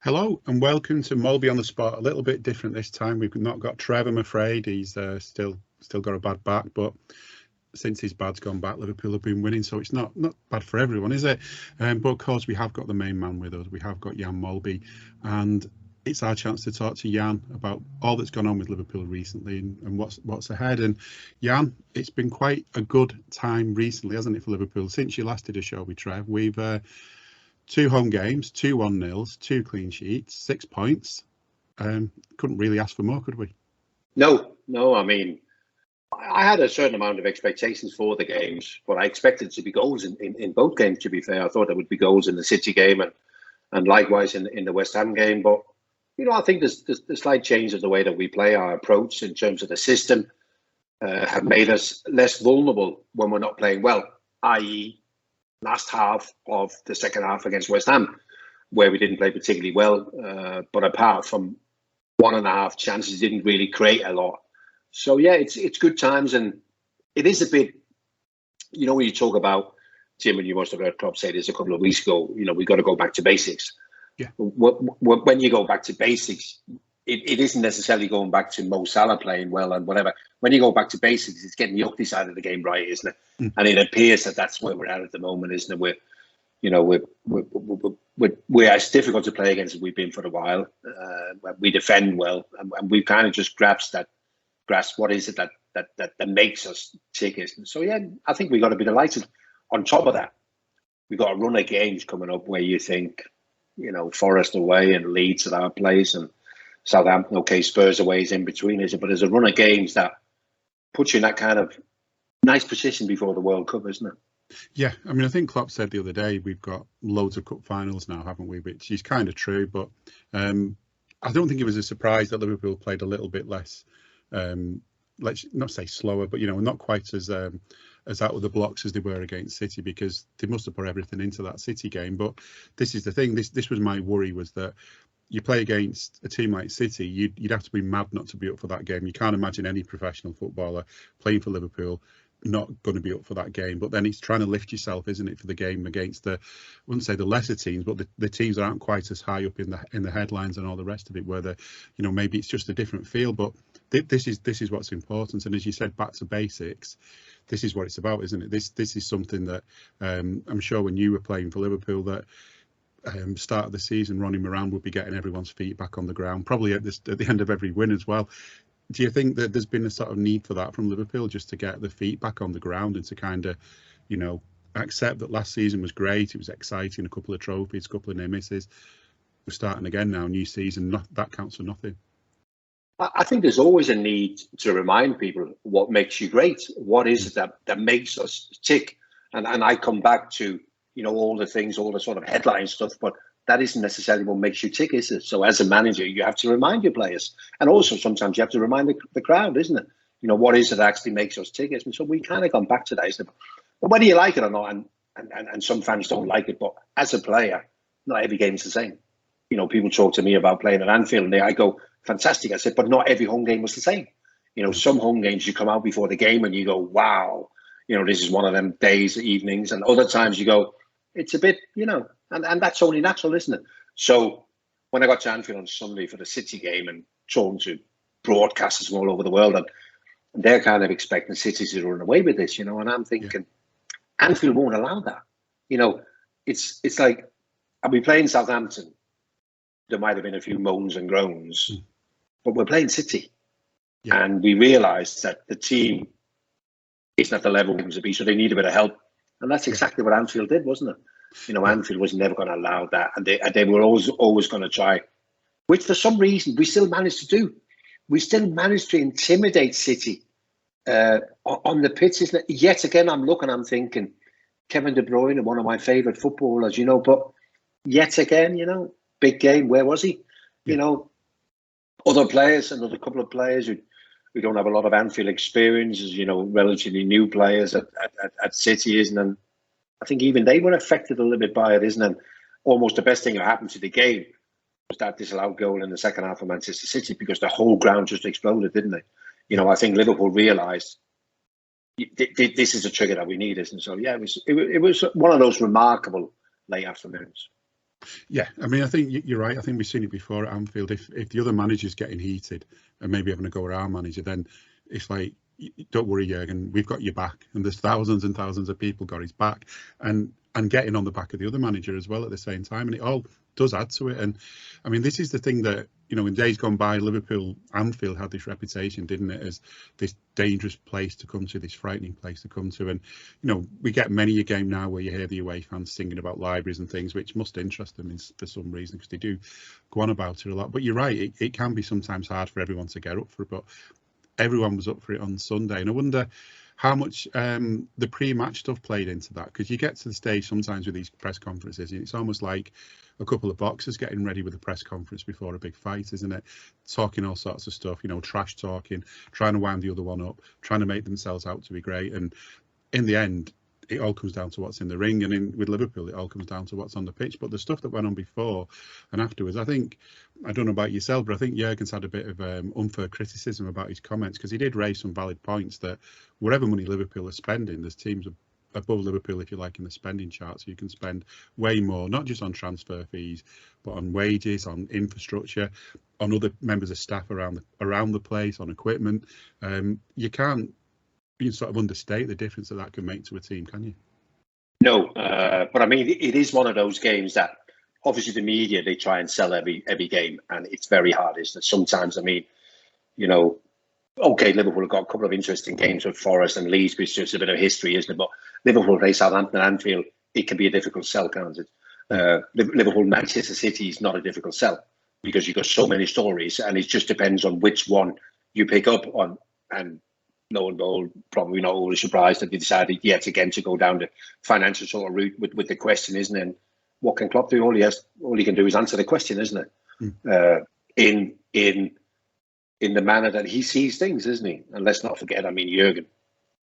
Hello and welcome to Molby on the Spot. A little bit different this time. We've not got Trev, I'm afraid. He's still got a bad back, but since his bad's gone back, Liverpool have been winning, so it's not bad for everyone, is it? But of course, we have got the main man with us. We have got Jan Molby, and it's our chance to talk to Jan about all that's gone on with Liverpool recently and what's ahead. And Jan, it's been quite a good time recently, hasn't it, for Liverpool? Since you last did a show with Trev, we've 2 home games, 2 1-0s, 2 clean sheets, 6 points. Couldn't really ask for more, could we? No. I mean, I had a certain amount of expectations for the games, but I expected to be goals in both games, to be fair. I thought there would be goals in the City game and likewise in the West Ham game. But, I think there's the slight change of the way that we play, our approach in terms of the system, have made us less vulnerable when we're not playing well, i.e., last half of the second half against West Ham, where we didn't play particularly well. But apart from 1.5 chances, didn't really create a lot. So, yeah, it's good times. And it is a bit, when you talk about, Tim, and you must have heard Klopp say this a couple of weeks ago, we got to go back to basics. Yeah. When you go back to basics, it isn't necessarily going back to Mo Salah playing well and whatever. When you go back to basics, it's getting the ugly side of the game right, isn't it? Mm. And it appears that that's where we're at the moment, isn't it? We're as difficult to play against as we've been for a while. We defend well, and we've kind of just grasped what is it that makes us tick. And so, yeah, I think we got to be delighted. On top of that, we got a run of games coming up where you think, Forest away and Leeds at our place and Southampton, okay, Spurs away is in between, is it? But there's a run of games that puts you in that kind of nice position before the World Cup, isn't it? Yeah, I mean, I think Klopp said the other day we've got loads of cup finals now, haven't we? Which is kind of true, but I don't think it was a surprise that Liverpool played a little bit less, let's not say slower, but not quite as out of the blocks as they were against City, because they must have put everything into that City game. But this is the thing. This was my worry, was that you play against a team like City, you'd have to be mad not to be up for that game. You can't imagine any professional footballer playing for Liverpool not going to be up for that game. But then it's trying to lift yourself, isn't it, for the game against I wouldn't say the lesser teams, but the teams that aren't quite as high up in the headlines and all the rest of it, where maybe it's just a different feel. But this is what's important. And as you said, back to basics. This is what it's about, isn't it? This is something that I'm sure when you were playing for Liverpool, that start of the season, Ronnie Moran would be getting everyone's feet back on the ground, probably at the end of every win as well. Do you think that there's been a sort of need for that from Liverpool, just to get the feet back on the ground and to kind of, accept that last season was great, it was exciting, a couple of trophies, a couple of near misses. We're starting again now, new season, that counts for nothing. I think there's always a need to remind people what makes you great. What is it that makes us tick? And I come back to, all the things, all the sort of headline stuff, but that isn't necessarily what makes you tick, is it? So as a manager, you have to remind your players. And also sometimes you have to remind the crowd, isn't it? What is it that actually makes us tick? And so we kind of gone back to that, isn't it? But whether you like it or not, and some fans don't like it, but as a player, not every game's the same. People talk to me about playing at Anfield, and I go, fantastic. I said, but not every home game was the same. Some home games you come out before the game and you go, wow, this is one of them days, evenings. And other times you go, it's a bit, and that's only natural, isn't it? So when I got to Anfield on Sunday for the City game and talking to broadcasters from all over the world, and they're kind of expecting City to run away with this, and I'm thinking, Anfield won't allow that. It's like, are we playing Southampton? There might have been a few moans and groans, but we're playing City. Yeah. And we realised that the team isn't at the level we want to be, so they need a bit of help. And that's exactly what Anfield did, wasn't it? Anfield was never going to allow that. And they were always going to try, which for some reason we still managed to do. We still managed to intimidate City on the pitch, isn't it? Yet again, I'm thinking, Kevin De Bruyne, one of my favourite footballers, but yet again, big game, where was he? Other players, another couple of players who don't have a lot of Anfield experience, as relatively new players at City, isn't it? And I think even they were affected a little bit by it, isn't it? And almost the best thing that happened to the game was that disallowed goal in the second half of Manchester City, because the whole ground just exploded, didn't they? I think Liverpool realised this is a trigger that we need, isn't it? So yeah, it was one of those remarkable late afternoons. Yeah, I mean, I think you're right. I think we've seen it before at Anfield. If the other manager's getting heated and maybe having a go at our manager, then it's like, don't worry, Jurgen, we've got your back. And there's thousands and thousands of people got his back, and getting on the back of the other manager as well at the same time. And it all does add to it. And I mean, this is the thing that, in days gone by, Liverpool, Anfield had this reputation, didn't it, as this dangerous place to come to, this frightening place to come to. And, we get many a game now where you hear the away fans singing about libraries and things, which must interest them for some reason, because they do go on about it a lot. But you're right, it can be sometimes hard for everyone to get up for it. But everyone was up for it on Sunday. And I wonder how much the pre-match stuff played into that, because you get to the stage sometimes with these press conferences, it's almost like a couple of boxers getting ready with a press conference before a big fight, isn't it? Talking all sorts of stuff, trash talking, trying to wind the other one up, trying to make themselves out to be great. And in the end, it all comes down to what's in the ring, and with Liverpool, it all comes down to what's on the pitch. But the stuff that went on before and afterwards, I don't know about yourself, but I think Jurgen's had a bit of unfair criticism about his comments, because he did raise some valid points that whatever money Liverpool are spending, there's teams above Liverpool, if you like, in the spending chart, so you can spend way more, not just on transfer fees, but on wages, on infrastructure, on other members of staff around the place, on equipment. You can't sort of understate the difference that can make to a team, can you? No, but I mean, it is one of those games that obviously the media, they try and sell every game, and it's very hard, isn't it? Sometimes, I mean, okay, Liverpool have got a couple of interesting games with Forest and Leeds, which is just a bit of history, isn't it? But Liverpool play Southampton and Anfield, it can be a difficult sell, can't it? Liverpool, Manchester City is not a difficult sell, because you've got so many stories, and it just depends on which one you pick up on. And lo and behold, probably not always surprised that they decided yet again to go down the financial sort of route with the question, isn't it? And what can Klopp do? All he can do is answer the question, isn't it? In the manner that he sees things, isn't he? And let's not forget, I mean, Jurgen,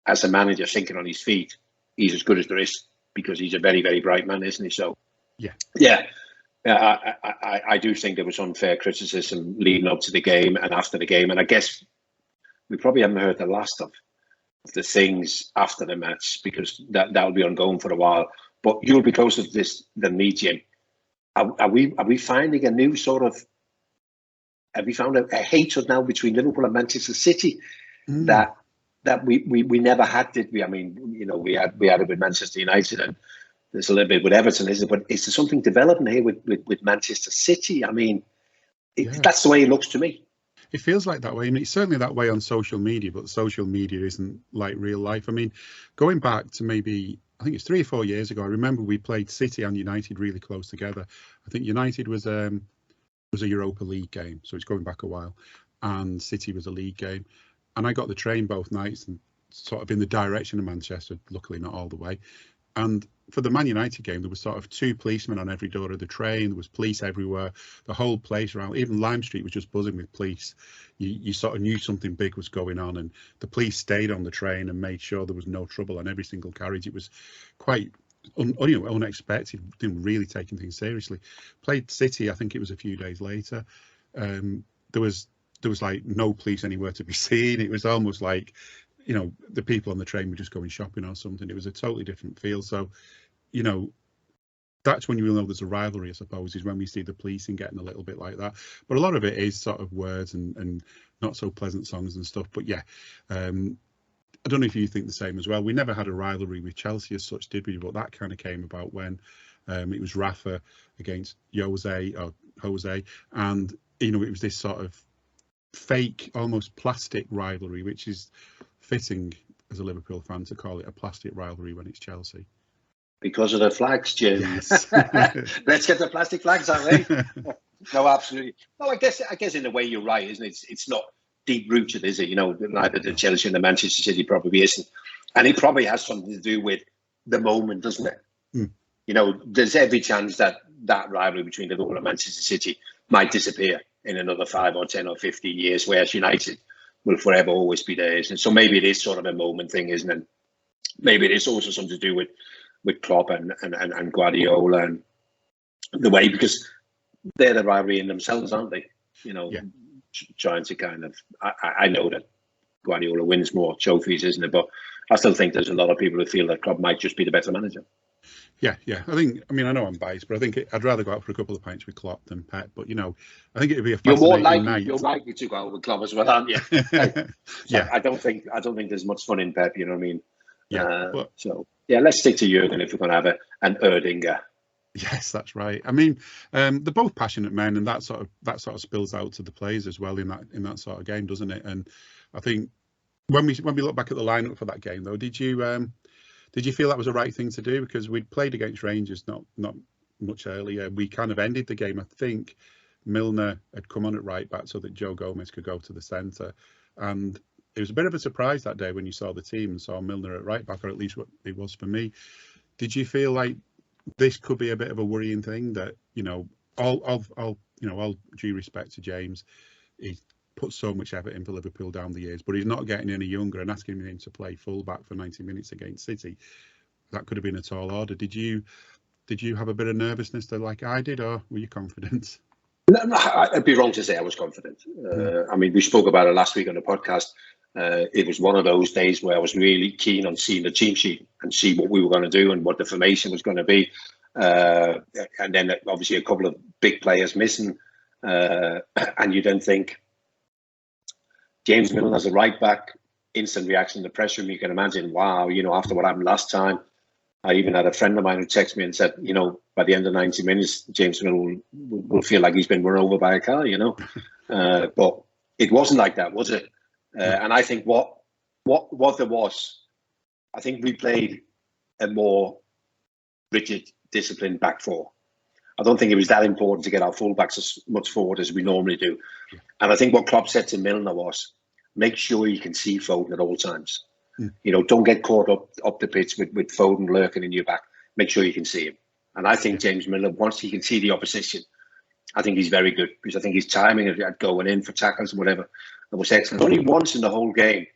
as a manager thinking on his feet, he's as good as there is, because he's a very, very bright man, isn't he? So, yeah. I do think there was unfair criticism leading up to the game and after the game. And I guess we probably haven't heard the last of the things after the match, because that'll be ongoing for a while. But you'll be closer to this than me, Jim. Are we finding a new sort of? Have we found a hatred now between Liverpool and Manchester City that we never had? Did we? I mean, we had it with Manchester United, and there's a little bit with Everton, isn't it? But is there something developing here with Manchester City? I mean, that's the way it looks to me. It feels like that way. I mean, it's certainly that way on social media, but social media isn't like real life. I mean, going back to maybe, I think it's 3 or 4 years ago, I remember we played City and United really close together. I think United was a Europa League game, so it's going back a while, and City was a league game. And I got the train both nights and sort of in the direction of Manchester, luckily not all the way. And for the Man United game, there was sort of 2 policemen on every door of the train. There was police everywhere. The whole place around, even Lime Street was just buzzing with police. You sort of knew something big was going on, and the police stayed on the train and made sure there was no trouble on every single carriage. It was quite unexpected, didn't really taking things seriously. Played City, I think it was a few days later. There was like no police anywhere to be seen. It was almost like, the people on the train were just going shopping or something. It was a totally different feel. So, that's when you will know there's a rivalry, I suppose, is when we see the policing getting a little bit like that. But a lot of it is sort of words and not so pleasant songs and stuff. But yeah, I don't know if you think the same as well. We never had a rivalry with Chelsea as such, did we? But that kind of came about when it was Rafa against Jose, and it was this sort of fake, almost plastic rivalry, which is fitting as a Liverpool fan to call it a plastic rivalry when it's Chelsea. Because of the flags, Jim. Yes. Let's get the plastic flags out, eh? No, absolutely. No, I guess in a way you're right, isn't it? It's not deep rooted, is it? Neither the Chelsea and the Manchester City probably isn't, and it probably has something to do with the moment, doesn't it? There's every chance that rivalry between Liverpool and Manchester City might disappear in another 5 or 10 or 15 years, whereas United will forever always be there, isn't it? So maybe it is sort of a moment thing, isn't it? Maybe it is also something to do with Klopp and Guardiola and the way, because they're the rivalry in themselves, aren't they? Trying to kind of, I know that Guardiola wins more trophies, isn't it? But I still think there's a lot of people who feel that Klopp might just be the better manager. Yeah, yeah. I mean, I know I'm biased, but I think I'd rather go out for a couple of pints with Klopp than Pep. But I think it'd be a fascinating night. You're likely to go out with Klopp as well, aren't you? Yeah, I don't think there's much fun in Pep. You know what I mean? yeah. But So yeah, let's stick to Jurgen if we're going to have an Erdinger. yes, that's right. I mean, they're both passionate men, and that sort of spills out to the players as well in that sort of game, doesn't it? And I think when we look back at the lineup for that game, though, did you feel that was the right thing to do? Because we'd played against Rangers not much earlier. We kind of ended the game. I think Milner had come on at right back so that Joe Gomez could go to the centre, and it was a bit of a surprise that day when you saw the team and saw Milner at right back, or at least what it was for me. Did you feel like this could be a bit of a worrying thing that, all due respect to James, he's put so much effort in for Liverpool down the years, but he's not getting any younger, and asking him to play full back for 90 minutes against City, that could have been a tall order. Did you have a bit of nervousness there like I did, or were you confident? No, I'd be wrong to say I was confident. I mean, we spoke about it last week on the podcast. It was one of those days where I was really keen on seeing the team sheet and see what we were going to do and what the formation was going to be. And then obviously a couple of big players missing. And you then think, James Milner as a right back, instant reaction to pressure. You can imagine, wow, after what happened last time. I even had a friend of mine who texted me and said, by the end of 90 minutes, James Milner will feel like he's been run over by a car, But it wasn't like that, was it? And I think what there was, I think we played a more rigid, disciplined back four. I don't think it was that important to get our fullbacks as much forward as we normally do. Yeah. And I think what Klopp said to Milner was, make sure you can see Foden at all times. Don't get caught up the pitch with Foden lurking in your back. Make sure you can see him. And I think James Milner, once he can see the opposition, I think he's very good, because I think his timing at going in for tackles and whatever, that was excellent. Only once in the whole game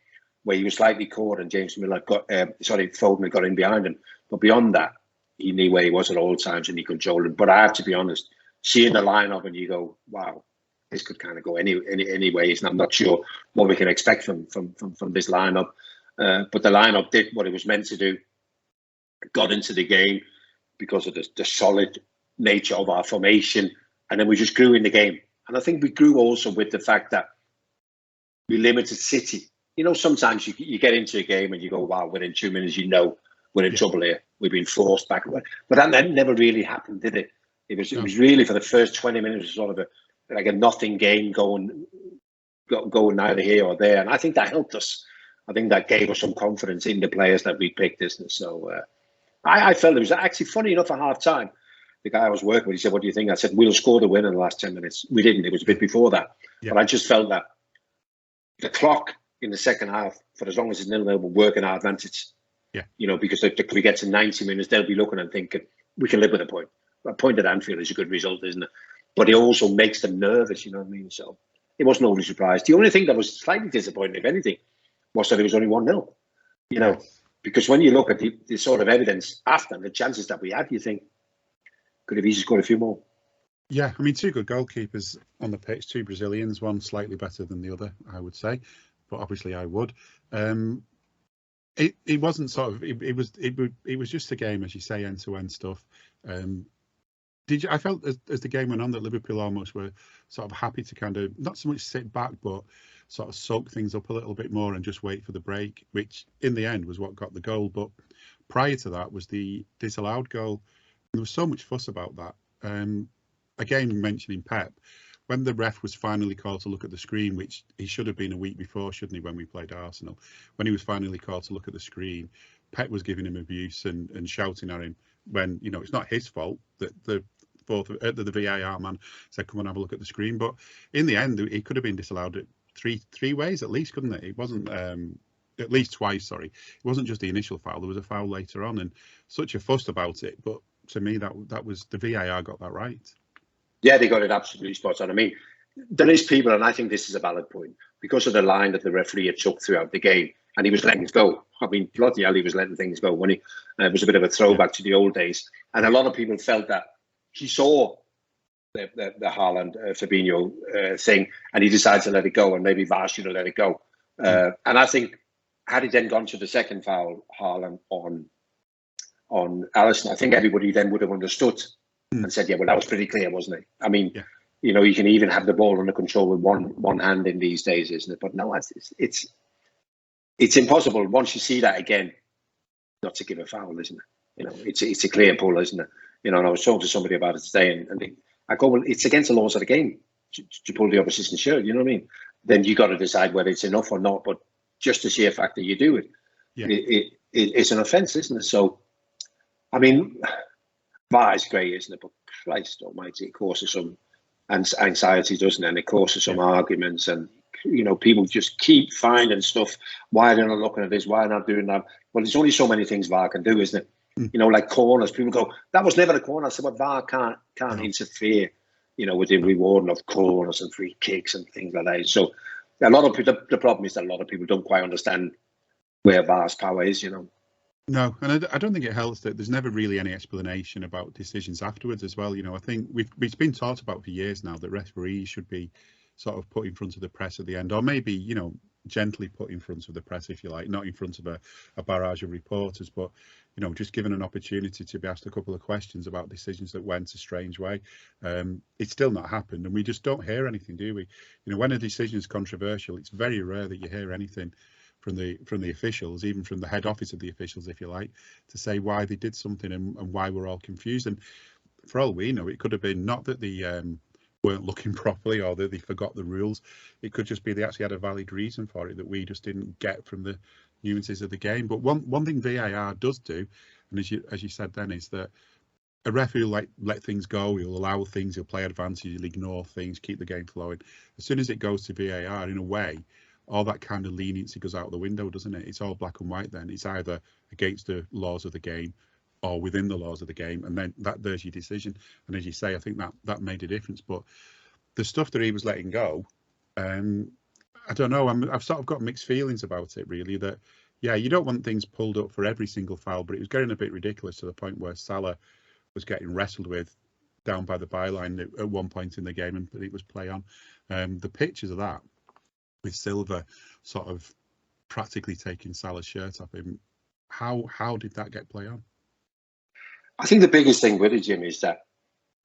where he was slightly caught and James Milner Foden had got in behind him. But beyond that, he knew where he was at all times and he controlled him. But I have to be honest, seeing the lineup and you go, wow, this could kind of go any ways, and I'm not sure what we can expect from this lineup. But the lineup did what it was meant to do, got into the game because of the solid nature of our formation, and then we just grew in the game. And I think we grew also with the fact that we limited City. Sometimes you get into a game and you go, wow, within 2 minutes, we're in trouble here. We've been forced back. But that never really happened, did it? It was really, for the first 20 minutes, sort of a nothing game going neither here or there. And I think that helped us. I think that gave us some confidence in the players that we picked, isn't it? So I felt it was actually funny enough at half time. The guy I was working with, he said, what do you think? I said, we'll score the win in the last 10 minutes. We didn't. It was a bit before that. Yeah. But I just felt that the clock in the second half, for as long as it's 0-0, will work in our advantage. Yeah. Because if we get to 90 minutes, they'll be looking and thinking, we can live with a point. A point at Anfield is a good result, isn't it? But it also makes them nervous, you know what I mean? So it wasn't overly surprised. The only thing that was slightly disappointing, if anything, was that it was only 1-0. Because when you look at the sort of evidence after the chances that we had, you think, could have easily scored a few more. Yeah, I mean, two good goalkeepers on the pitch, two Brazilians, one slightly better than the other, I would say, but obviously I would. It wasn't sort of, it was just a game, as you say, end-to-end stuff. I felt as the game went on that Liverpool almost were sort of happy to kind of not so much sit back, but sort of soak things up a little bit more and just wait for the break, which in the end was what got the goal. But prior to that was the disallowed goal. There was so much fuss about that. Again, mentioning Pep, when the ref was finally called to look at the screen, which he should have been a week before, shouldn't he, when we played Arsenal, when he was finally called to look at the screen, Pep was giving him abuse and shouting at him when, it's not his fault that the VAR man said, come and have a look at the screen. But in the end, he could have been disallowed three ways at least, couldn't it? It wasn't at least twice, sorry. It wasn't just the initial foul, there was a foul later on, and such a fuss about it. But to me, that was the VAR got that right. Yeah, they got it absolutely spot on. I mean, there is people, and I think this is a valid point, because of the line that the referee had took throughout the game, and he was letting it go. I mean, bloody hell, he was letting things go when it was a bit of a throwback to the old days. And a lot of people felt that he saw the Haaland Fabinho thing, and he decided to let it go, and maybe VAR should have let it go. And I think, had he then gone to the second foul, Haaland, on Alisson, I think everybody then would have understood and said, yeah, well, that was pretty clear, wasn't it? I mean, Yeah. you know, you can even have the ball under control with one hand in these days, isn't it? But no, it's impossible once you see that again not to give a foul, isn't it? You know, it's a clear pull, isn't it? You know, and I was talking to somebody about it today, and I go, well, it's against the laws of the game to pull the opposition shirt. You know what I mean? Then you got to decide whether it's enough or not. But just the sheer fact that you do it, it's an offence, isn't it? So, I mean, VAR is great, isn't it? But Christ Almighty, it causes some anxiety, doesn't it? And it causes some arguments, and you know, people just keep finding stuff. Why are they not looking at this? Why are they not doing that? Well, there's only so many things VAR can do, isn't it? You know, like corners. People go, that was never a corner. I said, well, VAR can't interfere, you know, with the rewarding of corners and free kicks and things like that. So a lot of people, the problem is that a lot of people don't quite understand where VAR's power is, you know. No, and I don't think it helps that there's never really any explanation about decisions afterwards as well. You know, I think it's been talked about for years now that referees should be sort of put in front of the press at the end, or maybe, you know, gently put in front of the press, if you like, not in front of a barrage of reporters, but, you know, just given an opportunity to be asked a couple of questions about decisions that went a strange way. It's still not happened, and we just don't hear anything, do we? You know, when a decision is controversial, it's very rare that you hear anything from the officials, even from the head office of the officials, if you like, to say why they did something and why we're all confused. And for all we know, it could have been not that the weren't looking properly or that they forgot the rules. It could just be they actually had a valid reason for it that we just didn't get from the nuances of the game. But one thing VAR does do, and as you said then, is that a referee will let things go. He'll allow things. He'll play advantage. He'll ignore things. Keep the game flowing. As soon as it goes to VAR, in a way, all that kind of leniency goes out the window, doesn't it? It's all black and white then. It's either against the laws of the game or within the laws of the game, and then there's your decision. And as you say, I think that made a difference. But the stuff that he was letting go, I don't know. I've sort of got mixed feelings about it, really. That, yeah, you don't want things pulled up for every single foul, but it was getting a bit ridiculous to the point where Salah was getting wrestled with down by the byline at one point in the game, and it was play on. The pictures of that, with Silva sort of practically taking Salah's shirt off him, how did that get play on? I think the biggest thing with it, Jim, is that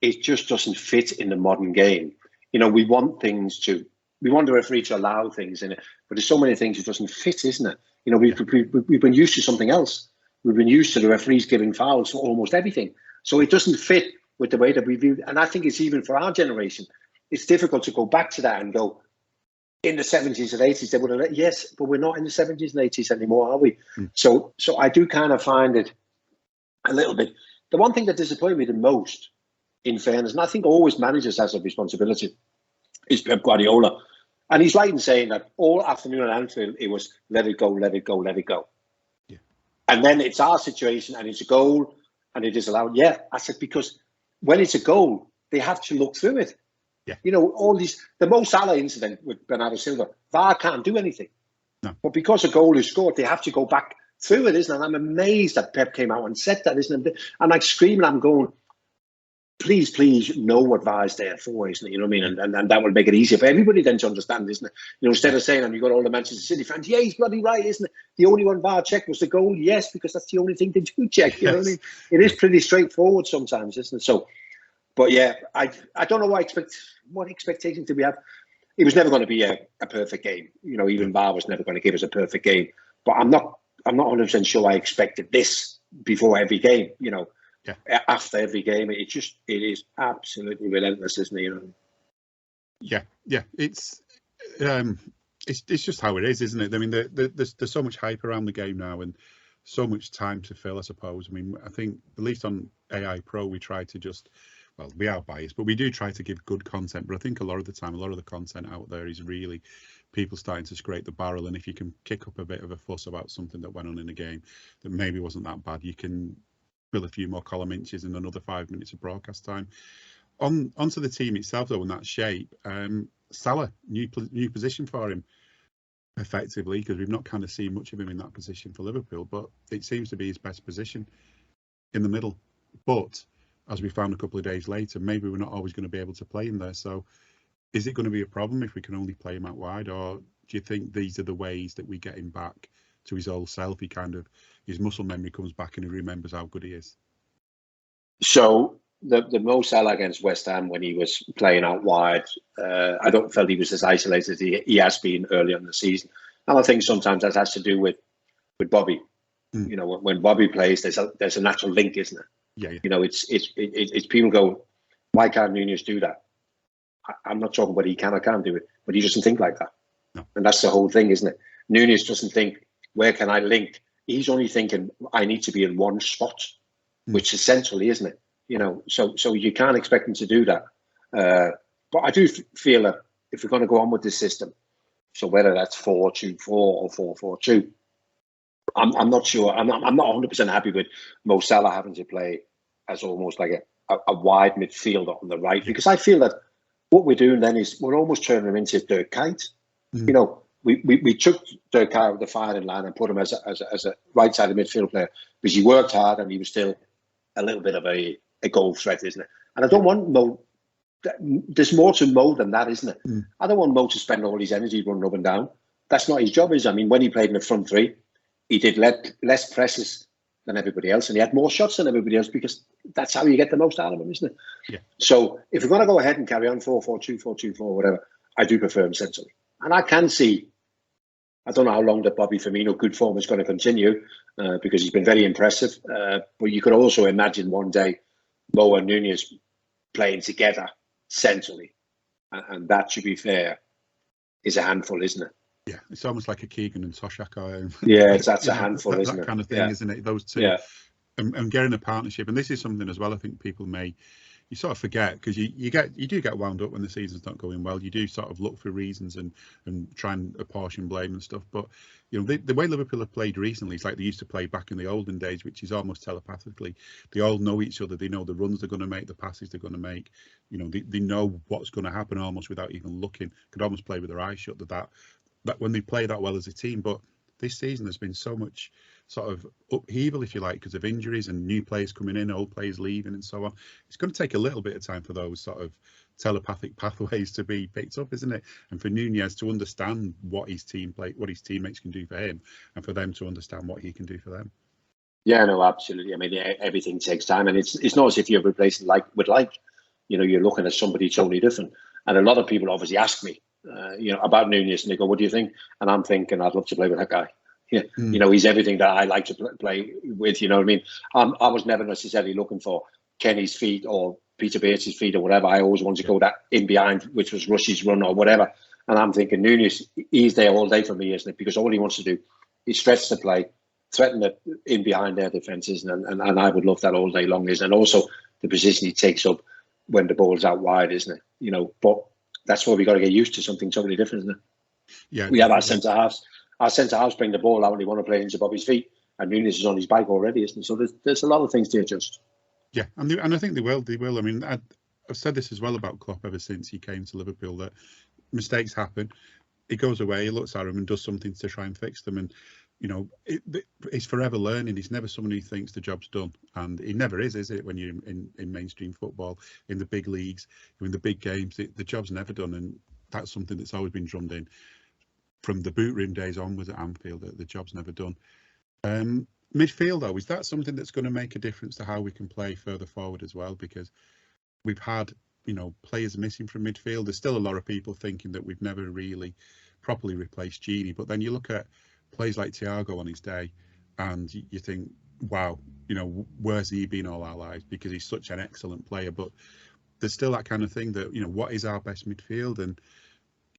it just doesn't fit in the modern game. You know, we want the referee to allow things in it, but there's so many things it doesn't fit, isn't it? You know, we've been used to something else. We've been used to the referees giving fouls for almost everything. So it doesn't fit with the way that we view. And I think it's even for our generation, it's difficult to go back to that and go, in the 70s and 80s, they would have, yes, but we're not in the 70s and 80s anymore, are we? So I do kind of find it a little bit. The one thing that disappointed me the most, in fairness, and I think always managers has a responsibility, is Pep Guardiola. And he's right in saying that all afternoon at Anfield, it was let it go, let it go, let it go. Yeah. And then it's our situation and it's a goal and it is allowed. Yeah, I said, because when it's a goal, they have to look through it. Yeah. You know, all these, the Mo Salah incident with Bernardo Silva, VAR can't do anything. No. But because a goal is scored, they have to go back through it, isn't it? And I'm amazed that Pep came out and said that, isn't it? And like screaming, I'm going, please know what VAR is there for, isn't it? You know what I mean? And that will make it easier for everybody then to understand, isn't it? You know, instead of saying, and you've got all the Manchester City fans, yeah, he's bloody right, isn't it? The only one VAR checked was the goal. Yes, because that's the only thing they do check. You know what I mean? It is pretty straightforward sometimes, isn't it? So, but yeah, I don't know what expectations do we have. It was never going to be a perfect game. You know, even VAR was never going to give us a perfect game. But I'm not 100% sure I expected this before every game. You know, after every game, it is absolutely relentless, isn't it? You know? Yeah. It's just how it is, isn't it? I mean, there's so much hype around the game now, and so much time to fill, I suppose. I mean, I think at least on AI Pro, we try to just. Well, we are biased, but we do try to give good content. But I think a lot of the time, a lot of the content out there is really people starting to scrape the barrel. And if you can kick up a bit of a fuss about something that went on in a game that maybe wasn't that bad, you can fill a few more column inches in another 5 minutes of broadcast time. Onto the team itself, though, in that shape, Salah, new position for him, effectively, because we've not kind of seen much of him in that position for Liverpool. But it seems to be his best position in the middle. But as we found a couple of days later, maybe we're not always going to be able to play him there. So is it going to be a problem if we can only play him out wide? Or do you think these are the ways that we get him back to his old self. His muscle memory comes back and he remembers how good he is. So the Mo Salah against West Ham when he was playing out wide, I don't feel he was as isolated as he has been early on in the season. And I think sometimes that has to do with Bobby. You know, when Bobby plays, there's a natural link, isn't it? Yeah. You know, it's people go, why can't Nunez do that? I'm not talking about he can or can't do it, but he doesn't think like that. No. And that's the whole thing, isn't it? Nunez doesn't think, where can I link? He's only thinking, I need to be in one spot, which is centrally, isn't it? You know, so you can't expect him to do that. But I do feel that if we're going to go on with this system, so whether that's 4-2-4 or 4-4-2, I'm not sure. I'm not 100% happy with Mo Salah having to play as almost like a wide midfielder on the right, because I feel that what we're doing then is we're almost turning him into Dirk Kuyt. You know, we took Dirk Kuyt out of the firing line and put him as a right-sided midfield player because he worked hard and he was still a little bit of a goal threat, isn't it? And I don't want Mo. There's more to Mo than that, isn't it? I don't want Mo to spend all his energy running up and down. That's not his job, is it? I mean, when he played in the front three, he did less presses than everybody else, and he had more shots than everybody else because that's how you get the most out of him, isn't it? Yeah. So if we're going to go ahead and carry on 4-4-2, 4-2-4, whatever, I do prefer him centrally. And I can see, I don't know how long the Bobby Firmino good form is going to continue because he's been very impressive. But you could also imagine one day Mo and Nunez playing together centrally. And that, to be fair, is a handful, isn't it? Yeah, it's almost like a Keegan and Toshak. Yeah, that's a handful, isn't it? That kind of thing, isn't it? Those two. Yeah. And getting a partnership. And this is something as well I think people you sort of forget, because you do get wound up when the season's not going well. You do sort of look for reasons and try and apportion blame and stuff. But you know, the way Liverpool have played recently is like they used to play back in the olden days, which is almost telepathically. They all know each other. They know the runs they're going to make, the passes they're going to make. You know, they know what's going to happen almost without even looking. Could almost play with their eyes shut. That when they play that well as a team. But this season there's been so much sort of upheaval, if you like, because of injuries and new players coming in, old players leaving and so on. It's going to take a little bit of time for those sort of telepathic pathways to be picked up, isn't it? And for Nunez to understand what his teammates can do for him, and for them to understand what he can do for them. Yeah, no, absolutely. I mean, everything takes time, and it's not as if you're replacing like with like. You know, you're looking at somebody totally different. And a lot of people obviously ask me, you know, about Nunez, and they go, "What do you think?" And I'm thinking, I'd love to play with that guy. Yeah, you know, he's everything that I like to play with. You know what I mean? I was never necessarily looking for Kenny's feet or Peter Bates' feet or whatever. I always wanted to go that in behind, which was Rush's run or whatever. And I'm thinking Nunez, he's there all day for me, isn't it? Because all he wants to do is stretch the play, threaten the in behind their defences, and I would love that all day long, isn't it? And also the position he takes up when the ball's out wide, isn't it? You know, but that's where we got to get used to something totally different, isn't it? Yeah, we have our centre halves. Our centre halves bring the ball out and they want to play into Bobby's feet, and Nunez is on his bike already, isn't he? So there's a lot of things to adjust. Yeah, and I think they will. They will. I mean, I've said this as well about Klopp ever since he came to Liverpool, that mistakes happen. He goes away, he looks at them and does something to try and fix them. And you know, he's forever learning. He's never someone who thinks the job's done, and he never is it? When you're in mainstream football, in the big leagues, in the big games, the job's never done, and that's something that's always been drummed in from the boot room days onwards at Anfield, that the job's never done. Midfield, though, is that something that's going to make a difference to how we can play further forward as well? Because we've had, you know, players missing from midfield. There's still a lot of people thinking that we've never really properly replaced Gini. But then you look at players like Thiago on his day, and you think, wow, you know, where's he been all our lives? Because he's such an excellent player. But there's still that kind of thing that, you know, what is our best midfield? And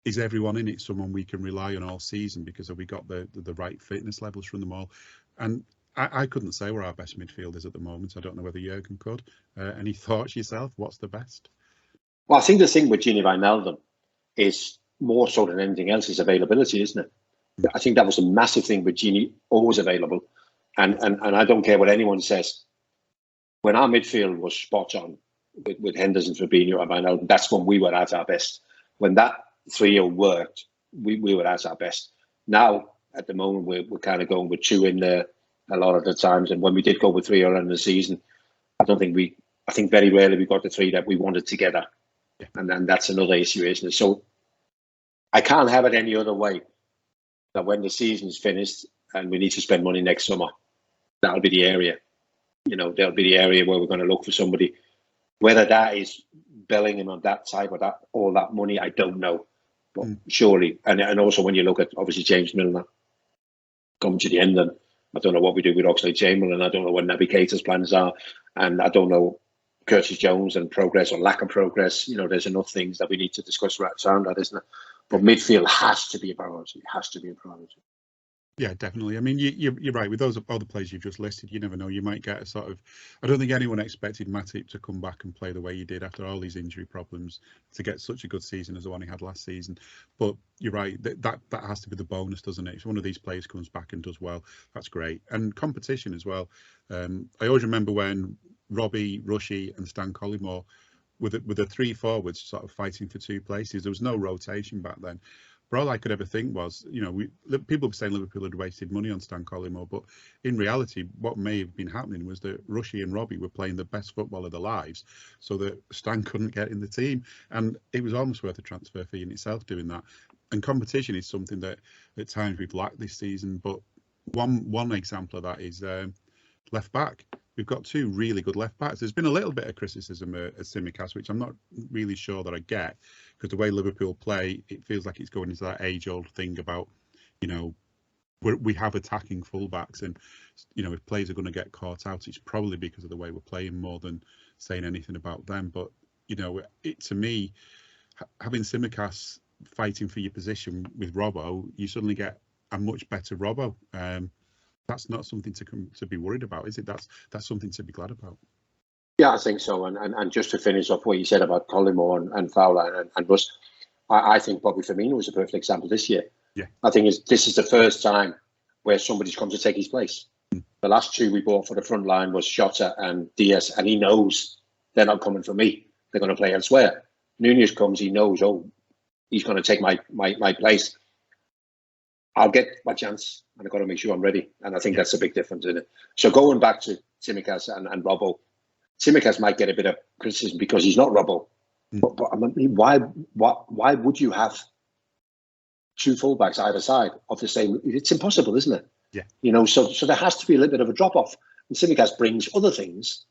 is everyone in it someone we can rely on all season? Because have we got the right fitness levels from them all? And I couldn't say where our best midfield is at the moment. I don't know whether Jurgen could. Any thoughts yourself? What's the best? Well, I think the thing with Gini Wijnaldum is more so than anything else is availability, isn't it? I think that was a massive thing with Gini, always available. And I don't care what anyone says. When our midfield was spot on with Henderson, Fabinho and Wijnaldum, that's when we were at our best. When that trio worked, we were at our best. Now, at the moment, we're kind of going with two in there a lot of the times. And when we did go with three earlier in the season, I think very rarely we got the three that we wanted together. Yeah. And then that's another issue, isn't it? So I can't have it any other way that when the season's finished and we need to spend money next summer, that'll be the area. That'll be the area where we're going to look for somebody. Whether that is Bellingham on that side or that all that money, I don't know. But surely, and also when you look at obviously James Milner coming to the end, and I don't know what we do with Oxlade-Chamberlain. I don't know what Naby Keita's plans are, and I don't know Curtis Jones and progress or lack of progress. There's enough things that we need to discuss around that, isn't it? But midfield has to be a priority. It has to be a priority. Yeah, definitely. I mean, you're right. With those other players you've just listed, you never know. You might get a sort of... I don't think anyone expected Matip to come back and play the way he did after all these injury problems, to get such a good season as the one he had last season. But you're right. That has to be the bonus, doesn't it? If one of these players comes back and does well, that's great. And competition as well. I always remember when Robbie, Rushy and Stan Collymore, with the three forwards sort of fighting for two places. There was no rotation back then. But all I could ever think was, people were saying Liverpool had wasted money on Stan Collymore, but in reality, what may have been happening was that Rushy and Robbie were playing the best football of their lives, so that Stan couldn't get in the team, and it was almost worth a transfer fee in itself doing that. And competition is something that at times we've lacked this season. But one example of that is left back. We've got two really good left backs. There's been a little bit of criticism at Tsimikas, which I'm not really sure that I get, because the way Liverpool play, it feels like it's going into that age-old thing about, we have attacking fullbacks, and if players are going to get caught out, it's probably because of the way we're playing more than saying anything about them. But to me, having Tsimikas fighting for your position with Robbo, you suddenly get a much better Robbo. That's not something to be worried about, is it? That's something to be glad about. Yeah, I think so. And just to finish off what you said about Collymore and Fowler and Russ, I think Bobby Firmino was a perfect example this year. Yeah, I think this is the first time where somebody's come to take his place. The last two we bought for the front line was Shota and Diaz, and he knows they're not coming for me. They're going to play elsewhere. Nunez comes, he knows, he's going to take my place. I'll get my chance, and I've got to make sure I'm ready. And I think that's a big difference in it. So going back to Tsimikas and Robbo, Tsimikas might get a bit of criticism because he's not Robbo. But I mean, why would you have two fullbacks either side of the same? It's impossible, isn't it? Yeah. So there has to be a little bit of a drop off. And Tsimikas brings other things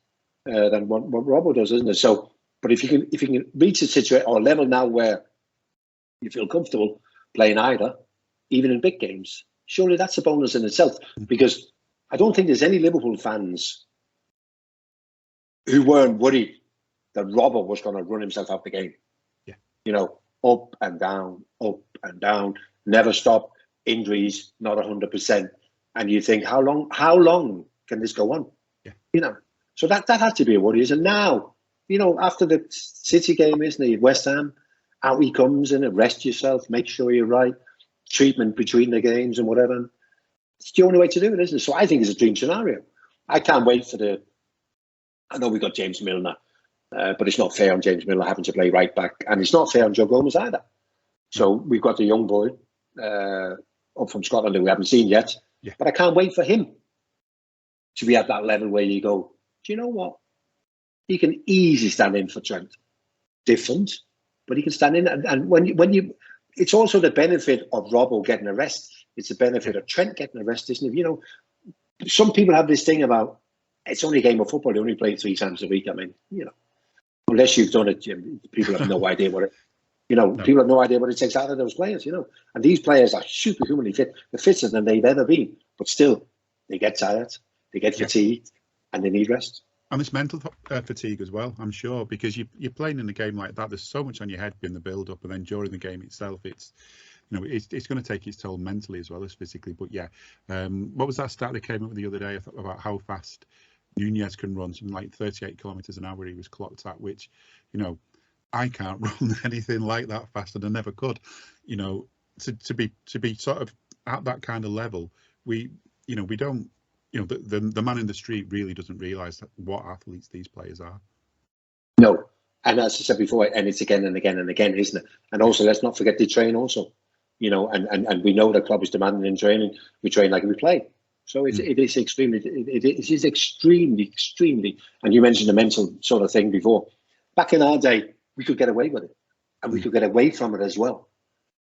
than what Robbo does, isn't it? So, but if you can reach a situation or a level now where you feel comfortable playing either, even in big games, surely that's a bonus in itself. Because I don't think there's any Liverpool fans who weren't worried that Robbo was going to run himself out the game. Yeah. Up and down, never stop, injuries, not 100%. And you think, how long can this go on? Yeah. So that had to be a worry. And now, after the City game, isn't it? West Ham, out he comes and rest yourself, make sure you're right. Treatment between the games and whatever. It's the only way to do it, isn't it? So I think it's a dream scenario. I can't wait for I know we got James Milner, but it's not fair on James Milner having to play right back, and it's not fair on Joe Gomez either. So we've got the young boy up from Scotland who we haven't seen yet, but I can't wait for him to be at that level where you go, do you know what? He can easily stand in for Trent. Different, but he can stand in, and when you it's also the benefit of Robbo getting a rest. It's the benefit of Trent getting a rest, isn't it? Some people have this thing about it's only a game of football. You only play 3 times a week. I mean, unless you've done it, Jim, people have no idea what it. People have no idea what it takes out of those players. And these players are superhumanly fit. They're fitter than they've ever been, but still, they get tired, they get fatigued, and they need rest. And it's mental fatigue as well, I'm sure, because you're playing in a game like that. There's so much on your head in the build-up, and then during the game itself, it's going to take its toll mentally as well as physically. But what was that stat that came up the other day about how fast Nunez can run? Something like 38 kilometres an hour he was clocked at, which, I can't run anything like that fast, and I never could. To be sort of at that kind of level, we don't. The man in the street really doesn't realise what athletes these players are. No, and as I said before, and it's again and again and again, isn't it? And also, let's not forget they train also. And we know the club is demanding in training. We train like we play, so it is extremely. It is extremely. And you mentioned the mental sort of thing before. Back in our day, we could get away with it, and we could get away from it as well.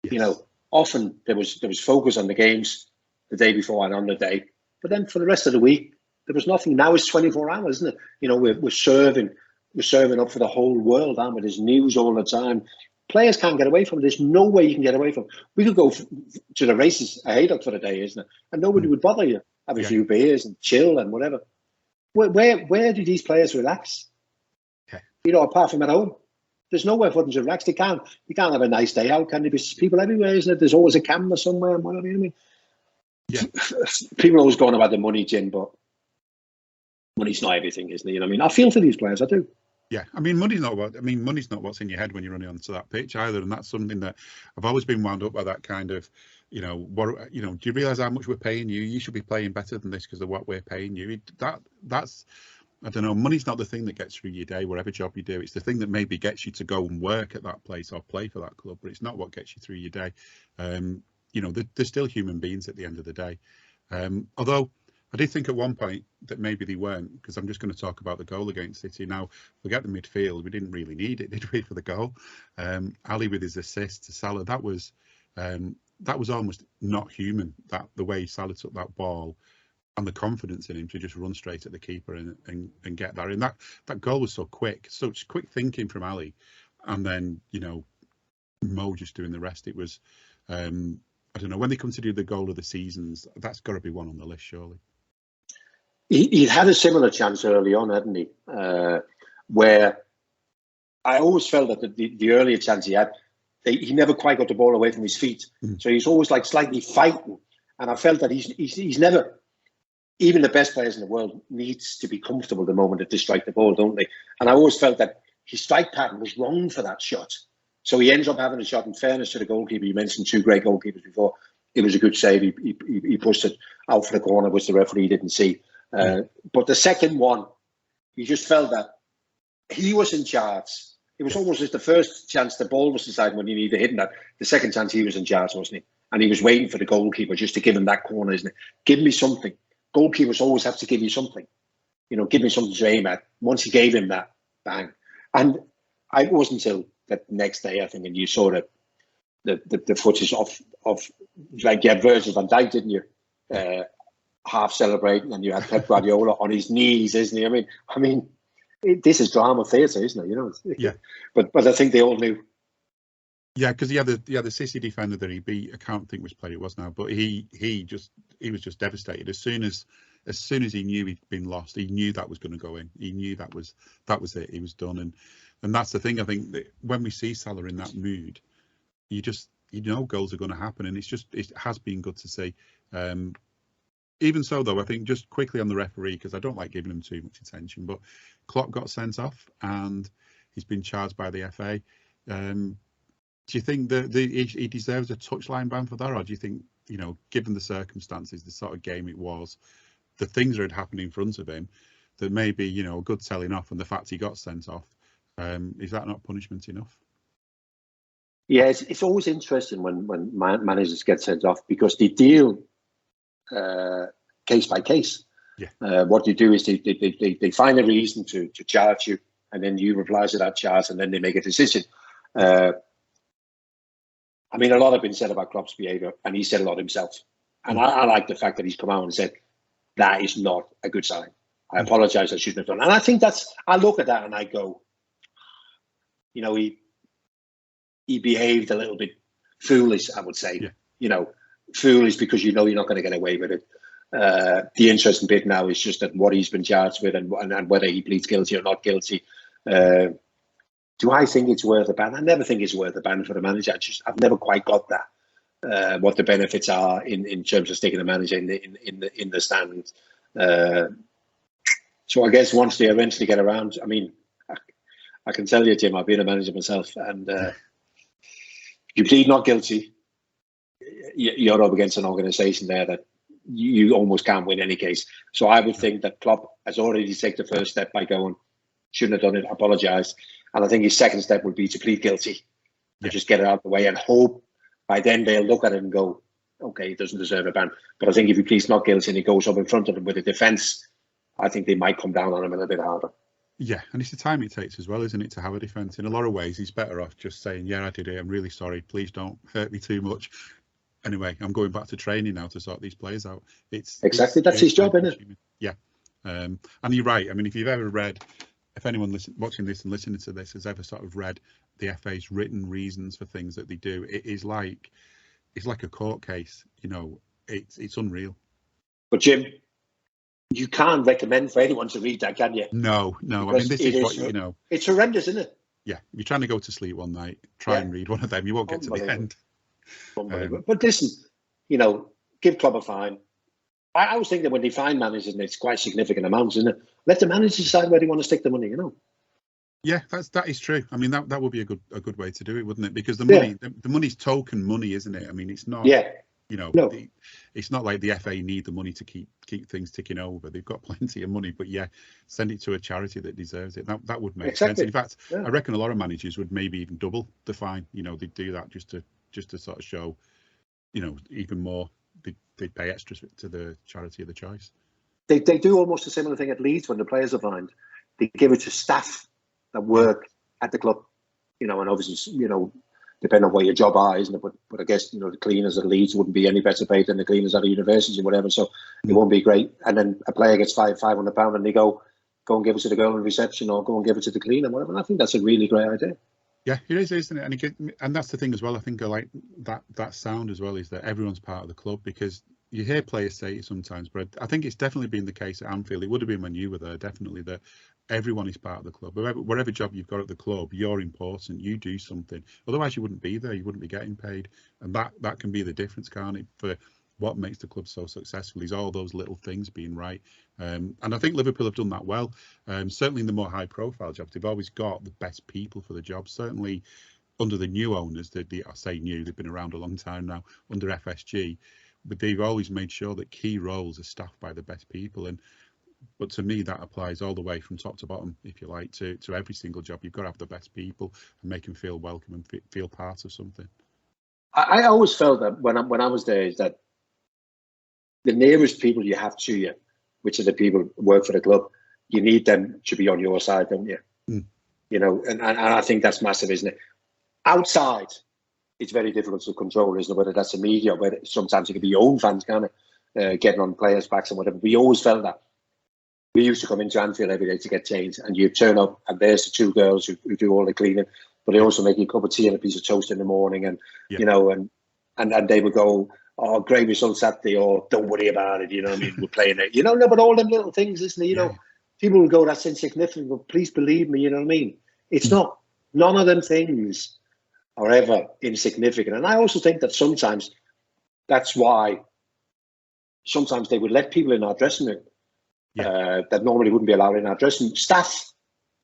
Yes. Often there was focus on the games. the day before and on the day. But then for the rest of the week, there was nothing. Now it's 24 hours, isn't it? You know, we're serving up for the whole world, aren't we? There's news all the time. Players can't get away from it. There's no way you can get away from it. We could go to the races a Haydock for the day, isn't it? And nobody would bother you. Have a few beers and chill and whatever. Where do these players relax? Okay. You know, apart from at home. There's nowhere for them to relax. You can't have a nice day out. Can there be people everywhere, isn't it? There's always a camera somewhere and whatever. I mean, yeah. People are always going about the money, Jim, but money's not everything, isn't it? You know what I mean? I feel for these players, I do. Yeah, I mean, money's not what's in your head when you're running onto that pitch either, and that's something that I've always been wound up by. That kind of, do you realise how much we're paying you? You should be playing better than this because of what we're paying you. That's, I don't know. Money's not the thing that gets through your day, whatever job you do. It's the thing that maybe gets you to go and work at that place or play for that club, but it's not what gets you through your day. They're still human beings at the end of the day. Although I did think at one point that maybe they weren't, because I'm just going to talk about the goal against City. Now, forget the midfield. We didn't really need it, did we, for the goal? Ali with his assist to Salah, that was almost not human, that the way Salah took that ball and the confidence in him to just run straight at the keeper and get there. And that goal was so quick, such quick thinking from Ali. And then, Mo just doing the rest. It was, I don't know, when they come to do the goal of the seasons, that's got to be one on the list, surely. He'd had a similar chance early on, hadn't he? Where I always felt that the earlier chance he had, he never quite got the ball away from his feet. So he's always like slightly fighting. And I felt that he's never, even the best players in the world needs to be comfortable the moment that they strike the ball, don't they? And I always felt that his strike pattern was wrong for that shot. So he ends up having a shot. In fairness to the goalkeeper, you mentioned two great goalkeepers before. It was a good save. He pushed it out for the corner, which the referee didn't see. But the second one, you just felt that he was in charge. It was almost as the first chance the ball was decided when he needed hitting that. The second chance he was in charge, wasn't he? And he was waiting for the goalkeeper just to give him that corner, isn't it? Give me something. Goalkeepers always have to give you something. Give me something to aim at. Once he gave him that, bang. And it wasn't until that next day, I think, and you saw the footage of like you had Virgil van Dijk, didn't you? Half celebrating, and you had Pep Guardiola on his knees, isn't he? I mean, this is drama theatre, isn't it? Yeah. But I think they all knew. Yeah, because he had the City defender that he beat. I can't think which player it was now, but he was just devastated as soon as he knew he'd been lost. He knew that was going to go in. He knew that was it. He was done, and that's the thing. I think that when we see Salah in that mood, goals are going to happen, and it has been good to see. Even so, though, I think just quickly on the referee, because I don't like giving him too much attention, but Klopp got sent off and he's been charged by the FA. Do you think that he deserves a touchline ban for that, or do you think, given the circumstances, the sort of game it was, the things that had happened in front of him, that maybe a good telling off, and the fact he got sent off, is that not punishment enough? Yeah, it's always interesting when managers get sent off, because they deal case by case. Yeah. What you do is they find a reason to charge you, and then you reply to that charge, and then they make a decision. I mean, a lot have been said about Klopp's behaviour, and he said a lot himself. And I like the fact that he's come out and said, that is not a good sign. I apologise, I shouldn't have done. And I think I look at that and I go, he behaved a little bit foolish, I would say. Yeah. Foolish because you're not going to get away with it. The interesting bit now is just that what he's been charged with and whether he pleads guilty or not guilty. Do I think it's worth a ban? I never think it's worth a ban for the manager. I've never quite got that. What the benefits are in terms of sticking a manager in the stand. So I guess once they eventually get around, I mean, I can tell you, Jim, I've been a manager myself, and you plead not guilty, you're up against an organisation there that you almost can't win any case. So I would think that Klopp has already taken the first step by going, shouldn't have done it, apologise. And I think his second step would be to plead guilty and just get it out of the way and hope by then they'll look at it and go, okay, he doesn't deserve a ban. But I think if he pleads not guilty and he goes up in front of them with a defence, I think they might come down on him a little bit harder. Yeah, and it's the time it takes as well, isn't it, to have a defence? In a lot of ways, he's better off just saying, yeah, I did it, I'm really sorry, please don't hurt me too much. anyway, I'm going back to training now to sort these players out. Exactly, that's his job, isn't it? Yeah, and you're right. I mean, if you've ever read, if anyone watching this and listening to this has ever sort of read the FA's written reasons for things that they do, it's like a court case. It's unreal. But Jim, you can't recommend for anyone to read that, can you? No. Because I mean, this is what It's horrendous, isn't it? Yeah, if you're trying to go to sleep one night, try and read one of them. You won't get to the end. But listen, give club a fine. I was thinking when they fine managers, and it's quite significant amounts, isn't it? Let the managers decide where they want to stick the money. Yeah, that is true. I mean, that would be a good way to do it, wouldn't it? Because the money's token money, isn't it? I mean, it's not. Yeah. No. It's not like the FA need the money to keep things ticking over. They've got plenty of money, but send it to a charity that deserves it. That would make sense. In fact, I reckon a lot of managers would maybe even double the fine. They'd do that just to sort of show, even more. They'd pay extra to the charity of the choice. They do almost a similar thing at Leeds when the players are fined. They give it to staff that work at the club, and obviously, depending on what your job are, isn't it? But I guess, the cleaners at Leeds wouldn't be any better paid than the cleaners at a university or whatever. So it won't be great. And then a player gets £500 and they go and give it to the girl in reception or go and give it to the cleaner, whatever. And I think that's a really great idea. Yeah, it is, isn't it? And that's the thing as well. I think I like that sound as well, is that everyone's part of the club, because you hear players say it sometimes, but I think it's definitely been the case at Anfield. It would have been when you were there, definitely, that everyone is part of the club. Whatever job you've got at the club, you're important. You do something. Otherwise, you wouldn't be there. You wouldn't be getting paid. And that can be the difference, can't it? For what makes the club so successful is all those little things being right. And I think Liverpool have done that well. Certainly in the more high-profile jobs, they've always got the best people for the job. Certainly under the new owners, I say new, they've been around a long time now, under FSG, but they've always made sure that key roles are staffed by the best people. But to me, that applies all the way from top to bottom, if you like, to every single job. You've got to have the best people and make them feel welcome and feel part of something. I always felt that when I was there, is that the nearest people you have to you, which are the people who work for the club, you need them to be on your side, don't you? And I think that's massive, isn't it? Outside, it's very difficult to control, isn't it? Whether that's the media, whether sometimes it could be your own fans, kind of getting on players' backs and whatever. We always felt that. We used to come into Anfield every day to get changed, and you turn up, and there's the two girls who do all the cleaning, but they also make you a cup of tea and a piece of toast in the morning, and and they would go, "Oh, great result Saturday," or "Don't worry about it," I mean, we're playing it, no, but all them little things, isn't it? People will go, "That's insignificant," but please believe me, you know what I mean? It's not. None of them things are ever insignificant, and I also think that sometimes that's why sometimes they would let people in our dressing room. That normally wouldn't be allowed in our dressing room. Staff,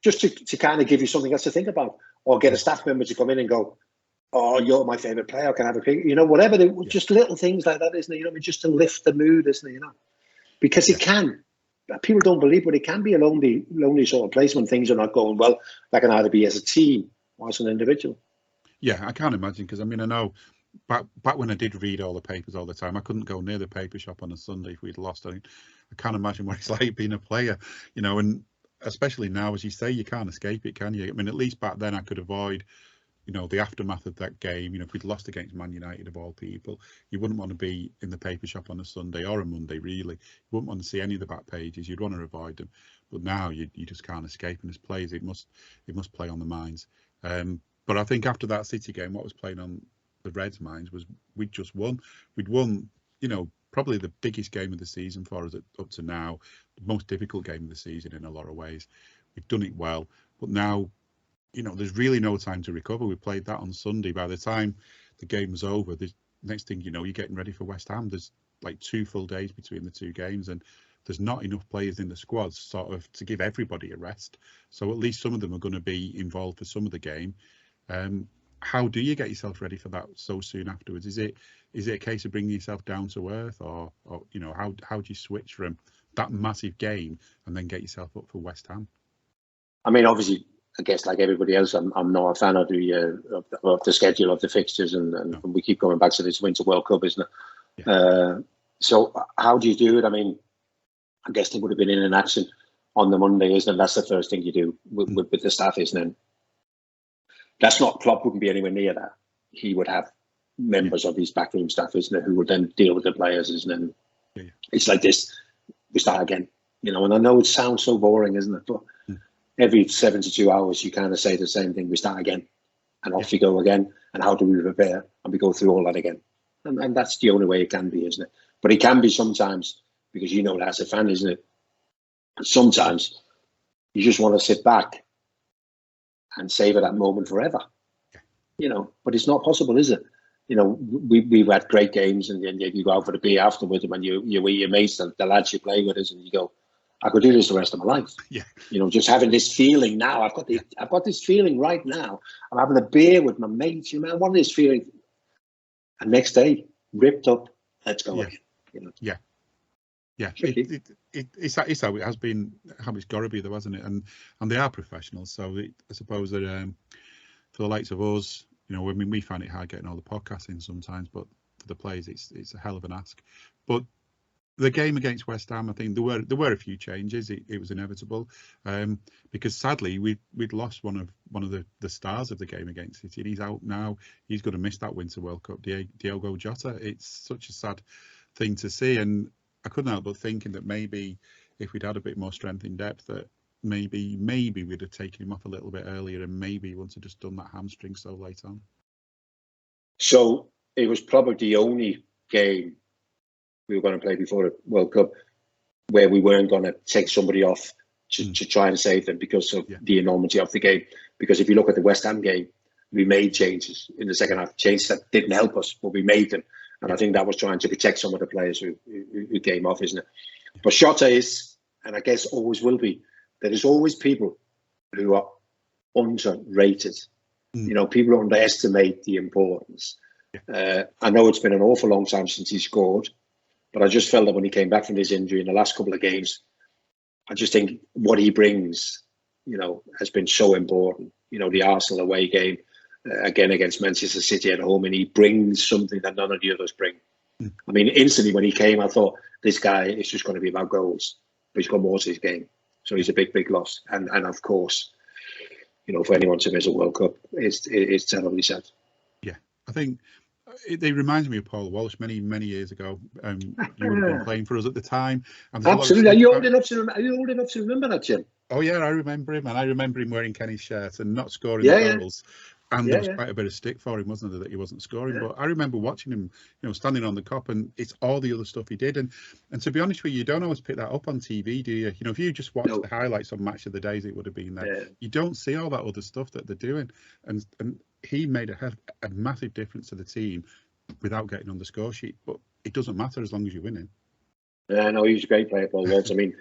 just to kind of give you something else to think about, or get a staff member to come in and go, "Oh, you're my favourite player, I can have a picture," whatever. Just little things like that, isn't it? Just to lift the mood, isn't it? Because it can. People don't believe, but it can be a lonely sort of place when things are not going well. That can either be as a team or as an individual. Yeah, I can't imagine, because I mean, I know back when I did read all the papers all the time, I couldn't go near the paper shop on a Sunday if we'd lost. I can't imagine what it's like being a player, and especially now, as you say, you can't escape it, can you? I mean, at least back then I could avoid, the aftermath of that game. If we'd lost against Man United of all people, you wouldn't want to be in the paper shop on a Sunday or a Monday, really. You wouldn't want to see any of the back pages. You'd want to avoid them. But now you just can't escape, and as players, it must play on the minds. But I think after that City game, what was playing on the Reds' minds was we'd just won. We'd won, probably the biggest game of the season for us up to now, the most difficult game of the season in a lot of ways. We've done it well, but now, there's really no time to recover. We played that on Sunday. By the time the game was over, the next thing you know, you're getting ready for West Ham. There's like 2 full days between the 2 games, and there's not enough players in the squad sort of to give everybody a rest. So at least some of them are going to be involved for some of the game. How do you get yourself ready for that so soon afterwards? Is it a case of bringing yourself down to earth, or how do you switch from that massive game and then get yourself up for West Ham? I mean, obviously, I guess like everybody else, I'm not a fan of the schedule of the fixtures, and we keep going back to this Winter World Cup, isn't it? Yeah. So how do you do it? I mean, I guess they would have been in action on the Monday, isn't it? That's the first thing you do with the staff, isn't it? That's not, Klopp wouldn't be anywhere near that. He would have members of his backroom staff, isn't it, who will then deal with the players, isn't it? Yeah. It's like this, we start again, and I know it sounds so boring, isn't it? But every 72 hours, you kind of say the same thing, we start again, and off you go again, and how do we prepare? And we go through all that again. And that's the only way it can be, isn't it? But it can be sometimes, because you know that as a fan, isn't it? Sometimes you just want to sit back and savor that moment forever, but it's not possible, is it? We've had great games, and then you go out for the beer afterwards, and you're with your mates, the lads you play with us, and you go, I could do this the rest of my life. Yeah. Just having this feeling now. I've got this feeling right now. I'm having a beer with my mates. I want this feeling. And next day, ripped up, let's go again. Yeah. It's how it has been, how it's got to be, though, hasn't it? And they are professionals, so I suppose that for the likes of us, we find it hard getting all the podcasts in sometimes, but for the players, it's a hell of an ask. But the game against West Ham, I think there were a few changes. It was inevitable, because sadly we'd lost one of the stars of the game against City. And he's out now. He's going to miss that Winter World Cup. Diogo Jota. It's such a sad thing to see, and I couldn't help but thinking that maybe if we'd had a bit more strength in depth, that maybe we'd have taken him off a little bit earlier, and maybe he wouldn't have just done that hamstring so late on. So it was probably the only game we were going to play before the World Cup where we weren't going to take somebody off to try and save them because of the enormity of the game. Because if you look at the West Ham game, we made changes in the second half, changes that didn't help us, but we made them. And I think that was trying to protect some of the players who came off, isn't it? But Shota is, and I guess always will be, there is always people who are underrated. People underestimate the importance. I know it's been an awful long time since he scored, but I just felt that when he came back from his injury in the last couple of games, I just think what he brings, has been so important. The Arsenal away game, again against Manchester City at home, and he brings something that none of the others bring. I mean, instantly when he came, I thought, this guy is just going to be about goals, but he's got more to his game. So he's a big, big loss. And of course, for anyone to miss a World Cup, it's terribly sad. Yeah, I think it reminds me of Paul Walsh many, many years ago. You would have been playing for us at the time. And absolutely. Are you old enough to remember that, Jim? Oh yeah, I remember him, and I remember him wearing Kenny's shirt and not scoring the goals. And there was quite a bit of stick for him, wasn't there, that he wasn't scoring. But I remember watching him, standing on the cop, and it's all the other stuff he did. And to be honest with you don't always pick that up on TV, do you? If you just watch the highlights on Match of the Days, it would have been there. You don't see all that other stuff that they're doing. And he made a massive difference to the team without getting on the score sheet. But it doesn't matter as long as you're winning. Yeah, no, he was a great player, Paul Walsh. I mean,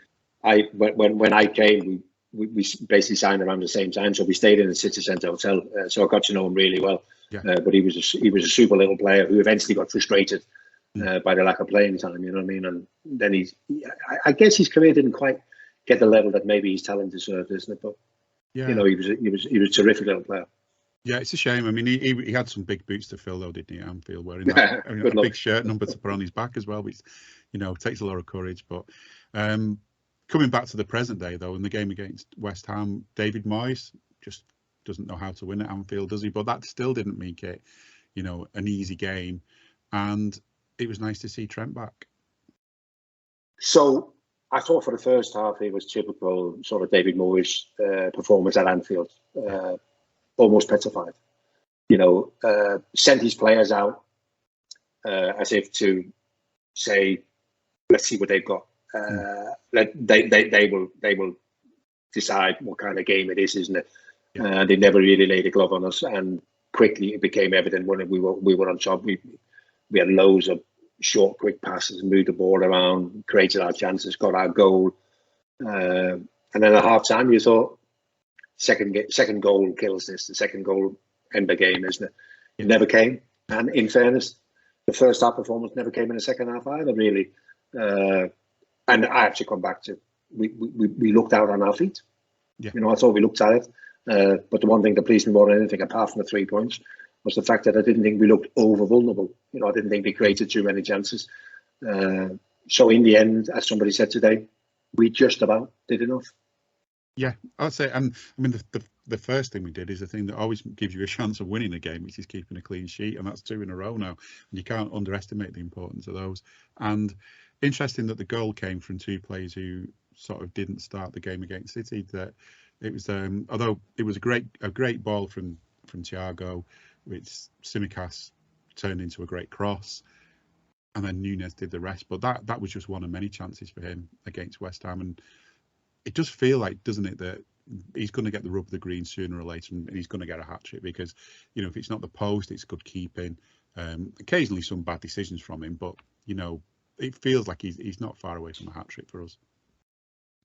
when I came, we basically signed around the same time, so we stayed in the city centre hotel. So I got to know him really well. But he was a super little player who eventually got frustrated by the lack of playing time. You know what I mean? And then I guess his career didn't quite get the level that maybe his talent deserved, isn't it? But he was a terrific little player. Yeah, it's a shame. I mean, he had some big boots to fill, though, didn't he, at Anfield, wearing that a big shirt number to put on his back as well, which takes a lot of courage. But coming back to the present day, though, in the game against West Ham, David Moyes just doesn't know how to win at Anfield, does he? But that still didn't make it, an easy game. And it was nice to see Trent back. So I thought for the first half, it was typical sort of David Moyes performance at Anfield. Almost petrified. Sent his players out as if to say, let's see what they've got. They will decide what kind of game it is, isn't it? They never really laid a glove on us, and quickly it became evident when we were on top. We had loads of short, quick passes, moved the ball around, created our chances, got our goal, and then at half time you thought, second goal kills this. The second goal end the game, isn't it? It never came, and in fairness, the first half performance never came in the second half either, really. And I have to come back to we looked out on our feet. I thought we looked tired. But the one thing that pleased me more than anything, apart from the 3 points, was the fact that I didn't think we looked over vulnerable. I didn't think we created too many chances. So in the end, as somebody said today, we just about did enough. Yeah, I'd say, and I mean, the the first thing we did is the thing that always gives you a chance of winning a game, which is keeping a clean sheet, and that's 2 in a row now. And you can't underestimate the importance of those. And interesting that the goal came from 2 players who sort of didn't start the game against City. That it was, although it was a great ball from Thiago, which Tsimikas turned into a great cross, and then Nunes did the rest. But that was just one of many chances for him against West Ham, and it does feel like, doesn't it, that he's going to get the rub of the green sooner or later, and he's going to get a hat trick because, you know, if it's not the post, it's good keeping. Occasionally some bad decisions from him, but you know, it feels like he's not far away from a hat trick for us.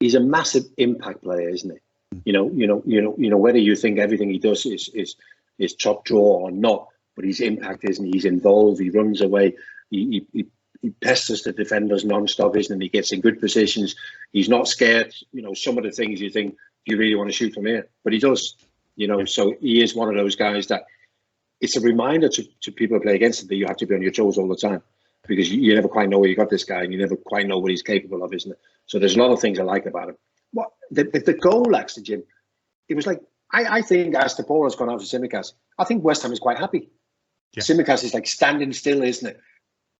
He's a massive impact player, isn't he? You know, whether you think everything he does is top draw or not, but his impact isn't. He's involved. He runs away. He pesters the defenders non-stop, isn't he? He gets in good positions. He's not scared. You know, some of the things you think, do you really want to shoot from here? But he does. You know, so he is one of those guys that it's a reminder to people who play against him that you have to be on your toes all the time, because you never quite know where you got this guy, and you never quite know what he's capable of, isn't it? So there's a lot of things I like about him. What the goal, actually, Jim, it was like, I think as the ball has gone out to Tsimikas, I think West Ham is quite happy. Yeah. Tsimikas is like standing still, isn't it?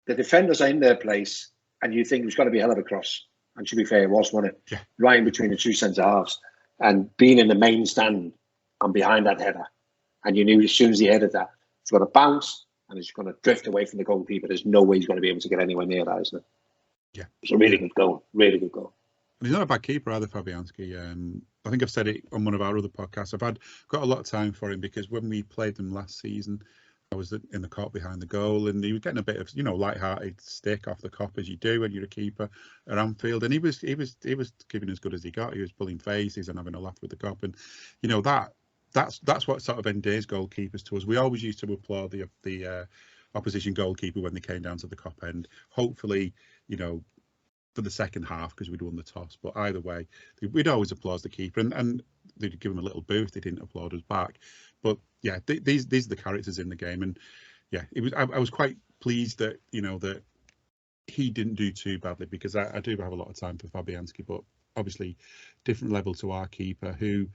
The defenders are in their place, and you think it was going to be a hell of a cross. And to be fair, it was, wasn't it? Yeah. Right in between the 2 centre halves, and being in the main stand and behind that header, and you knew as soon as he headed that, it's going to bounce and it's going to drift away from the goalkeeper. There's no way he's going to be able to get anywhere near that, isn't it? Yeah, it's a really good goal. Really good goal. And he's not a bad keeper either, Fabianski. I think I've said it on one of our other podcasts. I've got a lot of time for him because when we played them last season, I was in the cop behind the goal, and he was getting a bit of, you know, light-hearted stick off the cop, as you do when you're a keeper at Anfield. And he was giving as good as he got. He was pulling faces and having a laugh with the cop, and you know that's what sort of endears goalkeepers to us. We always used to applaud the opposition goalkeeper when they came down to the cop end. Hopefully, you know, for the second half because we'd won the toss. But either way, we'd always applaud the keeper, and they'd give him a little boost. They didn't applaud us back. But yeah, these are the characters in the game, and yeah, it was. I was quite pleased that, you know, that he didn't do too badly, because I do have a lot of time for Fabianski, but obviously different level to our keeper who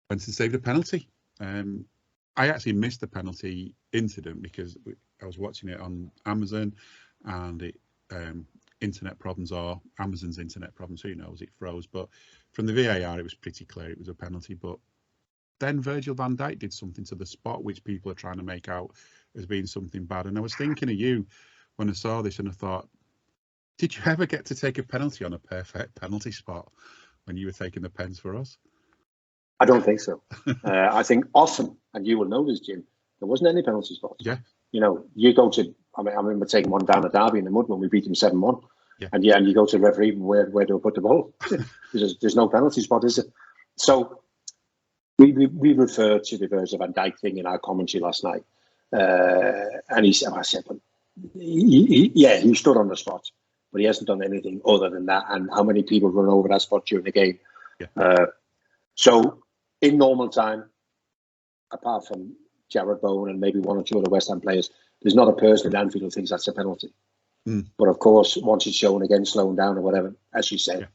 went and saved a penalty. I actually missed the penalty incident because I was watching it on Amazon, and it internet problems, or Amazon's internet problems, who knows, it froze. But from the VAR, it was pretty clear it was a penalty. But then Virgil van Dijk did something to the spot which people are trying to make out as being something bad. And I was thinking of you when I saw this, and I thought, did you ever get to take a penalty on a perfect penalty spot when you were taking the pens for us? I don't think so. I think often, and you will know this, Jim, there wasn't any penalty spots. Yeah. You know, you go to, I remember taking one down at Derby in the mud when we beat them 7-1. Yeah. And you go to the referee, where do I put the ball? There's no penalty spot, is it? So we referred to the Virgil van Dijk thing in our commentary last night. And I said, but he stood on the spot, but he hasn't done anything other than that. And how many people run over that spot during the game? Yeah. So in normal time, apart from Jared Bowen and maybe 1 or 2 other West Ham players, there's not a person at Anfield who thinks that's a penalty. But of course, once it's shown again, slowing down or whatever, as you said,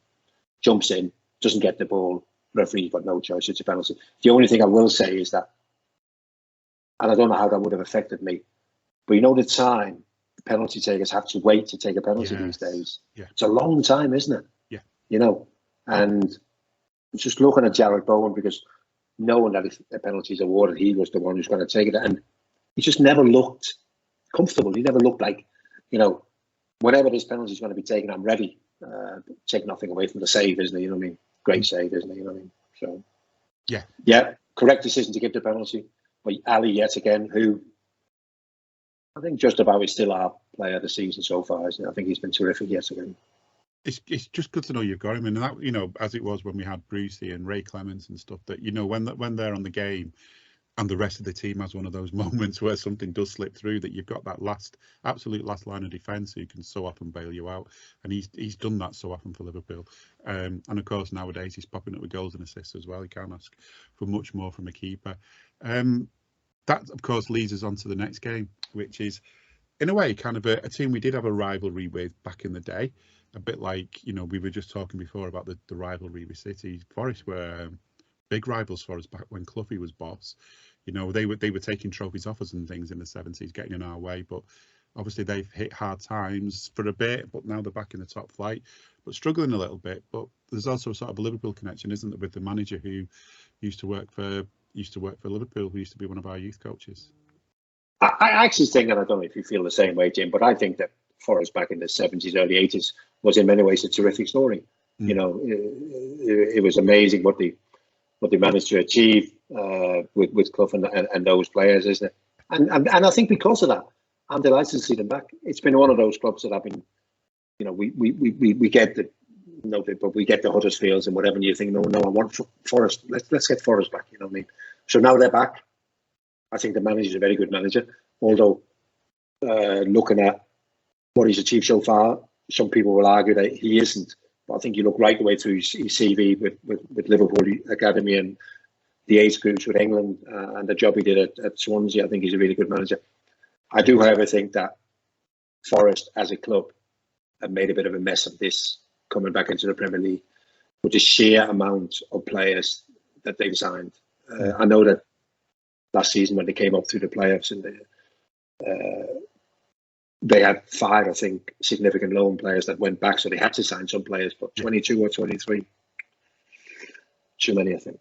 jumps in, doesn't get the ball, referee's got no choice, it's a penalty. The only thing I will say is that, and I don't know how that would have affected me, but you know the time the penalty takers have to wait to take a penalty these days. Yeah. It's a long time, isn't it? Yeah. You know, and just looking at Jared Bowen, because knowing that if a penalty is awarded, he was the one who's going to take it, and he just never looked comfortable. He never looked like, you know, whenever this penalty is going to be taken, I'm ready. Take nothing away from the save, isn't it? You know what I mean? Great save, isn't it? You know what I mean? So, yeah, correct decision to give the penalty. But Ali, yet again, who I think just about is still our player of the season so far, isn't it? I think he's been terrific yet again. It's just good to know you've got him, and that, you know, as it was when we had Brucey and Ray Clements and stuff, that, you know, when they're on the game, and the rest of the team has one of those moments where something does slip through, that you've got that absolute last line of defence who can so often bail you out, and he's done that so often for Liverpool. And of course nowadays he's popping up with goals and assists as well. You can't ask for much more from a keeper. That of course leads us on to the next game, which is in a way kind of a team we did have a rivalry with back in the day, a bit like, you know, we were just talking before about the rivalry with City. Forest were big rivals for us back when Cloughie was boss. You know, they were taking trophies off us and things in the 70s, getting in our way. But obviously they've hit hard times for a bit, but now they're back in the top flight, but struggling a little bit. But there's also sort of a Liverpool connection, isn't there, with the manager who used to work for Liverpool, who used to be one of our youth coaches. I actually think, and I don't know if you feel the same way, Jim, but I think that Forest back in the 70s, early 80s was in many ways a terrific story. You know, it was amazing what they managed to achieve with Clough and those players, isn't it? And I think because of that, I'm delighted to see them back. It's been one of those clubs that I've been, you know, we get the, you know, but we get the Huddersfields and whatever, and you think, no, I want Forest. Let's get Forest back. You know what I mean? So now they're back. I think the manager's a very good manager. Although looking at what he's achieved so far, some people will argue that he isn't. But I think you look right the way through his CV with Liverpool Academy and the age groups with England and the job he did at Swansea. I think he's a really good manager. I do, however, think that Forest as a club have made a bit of a mess of this coming back into the Premier League with the sheer amount of players that they've signed. I know that last season when they came up through the playoffs and they had 5, I think, significant loan players that went back, so they had to sign some players, but 22 or 23, too many, I think.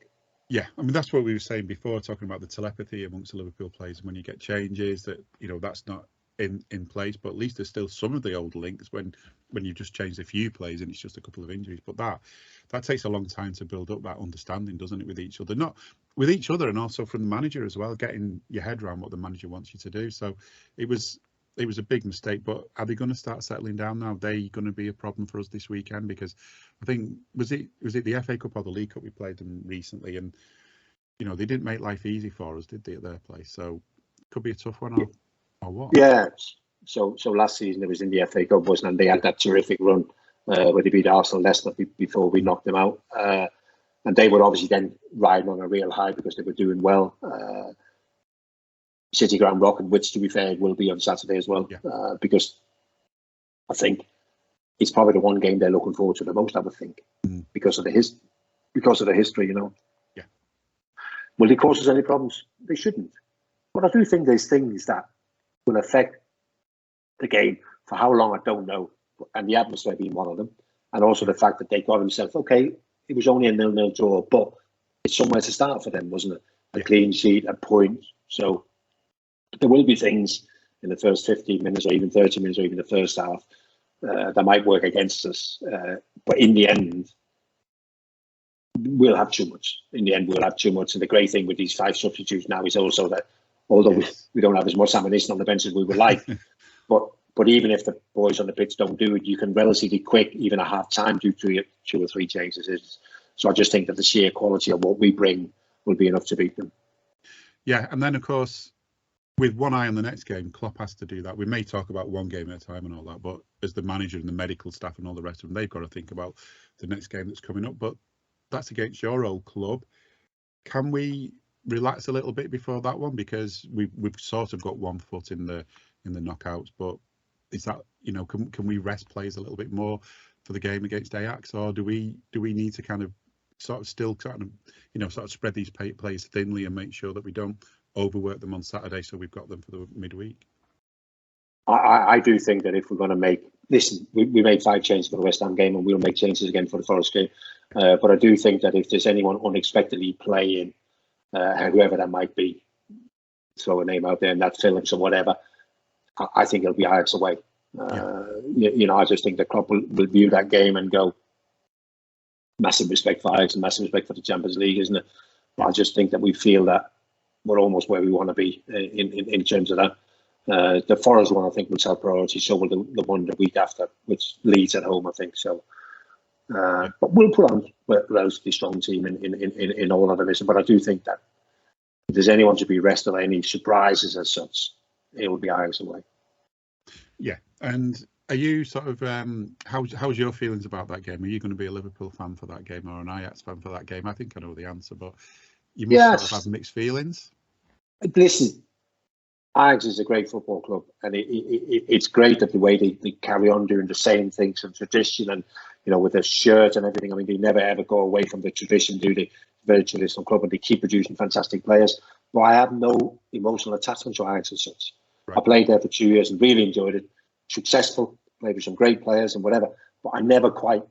Yeah, I mean, that's what we were saying before, talking about the telepathy amongst the Liverpool players. When you get changes, that, you know, that's not in place, but at least there's still some of the old links when you just changed a few players and it's just a couple of injuries. But that takes a long time to build up that understanding, doesn't it, with each other? Not with each other, and also from the manager as well, getting your head around what the manager wants you to do. So it was a big mistake. But are they going to start settling down now? Are they going to be a problem for us this weekend? Because I think was it the FA Cup or the League Cup we played them recently, and you know, they didn't make life easy for us, did they, at their place? So it could be a tough one, or what? Yeah. So last season it was in the FA Cup, wasn't it? And they had that terrific run where they beat Arsenal, Leicester before we knocked them out. And they were obviously then riding on a real high because they were doing well. City Ground Rocket, which to be fair will be on Saturday as well, because I think it's probably the one game they're looking forward to the most, I would think, because of the history, you know. Yeah. Will they cause us any problems? They shouldn't. But I do think there's things that will affect the game. For how long, I don't know. And the atmosphere being one of them. And also the fact that they got themselves, okay, it was only a 0-0 draw, but it's somewhere to start for them, wasn't it? A clean sheet, a point. So there will be things in the first 15 minutes or even 30 minutes or even the first half that might work against us. But in the end, we'll have too much. In the end, we'll have too much. And the great thing with these 5 substitutes now is also that although we don't have as much ammunition on the bench as we would like, but even if the boys on the pitch don't do it, you can relatively quick, even at half time, do 2 or 3 changes. So I just think that the sheer quality of what we bring will be enough to beat them. Yeah, and then of course, with one eye on the next game, Klopp has to do that. We may talk about one game at a time and all that, but as the manager and the medical staff and all the rest of them, they've got to think about the next game that's coming up. But that's against your old club. Can we relax a little bit before that one, because we've sort of got one foot in the knockouts? But is that, you know, can we rest players a little bit more for the game against Ajax, or do we need to kind of sort of spread these players thinly and make sure that we don't overwork them on Saturday so we've got them for the midweek? I do think that if we're going to make, listen, we made 5 changes for the West Ham game and we'll make changes again for the Forest game. But I do think that if there's anyone unexpectedly playing, whoever that might be, throw a name out there, and that Phillips or whatever, I think it'll be Ajax away. You know, I just think the club will view that game and go, massive respect for Ajax and massive respect for the Champions League, isn't it? I just think that we feel that we're almost where we want to be in terms of that. The Forest one, I think, was our priority. So will the one the week after, which Leeds at home, I think. So, but we'll put on a relatively strong team in all of division. But I do think that if there's anyone to be rested or any surprises as such, it will be Ajax away. Yeah. And are you sort of how's your feelings about that game? Are you going to be a Liverpool fan for that game or an Ajax fan for that game? I think I know the answer, but you must sort of have mixed feelings. Listen, Ajax is a great football club, and it's great that the way they carry on doing the same things and tradition, and you know, with their shirt and everything. I mean, they never ever go away from the tradition, do they? very traditional club, and they keep producing fantastic players. But I have no emotional attachment to Ajax as such. Right. I played there for 2 years and really enjoyed it. Successful, played with some great players and whatever. But I never quite.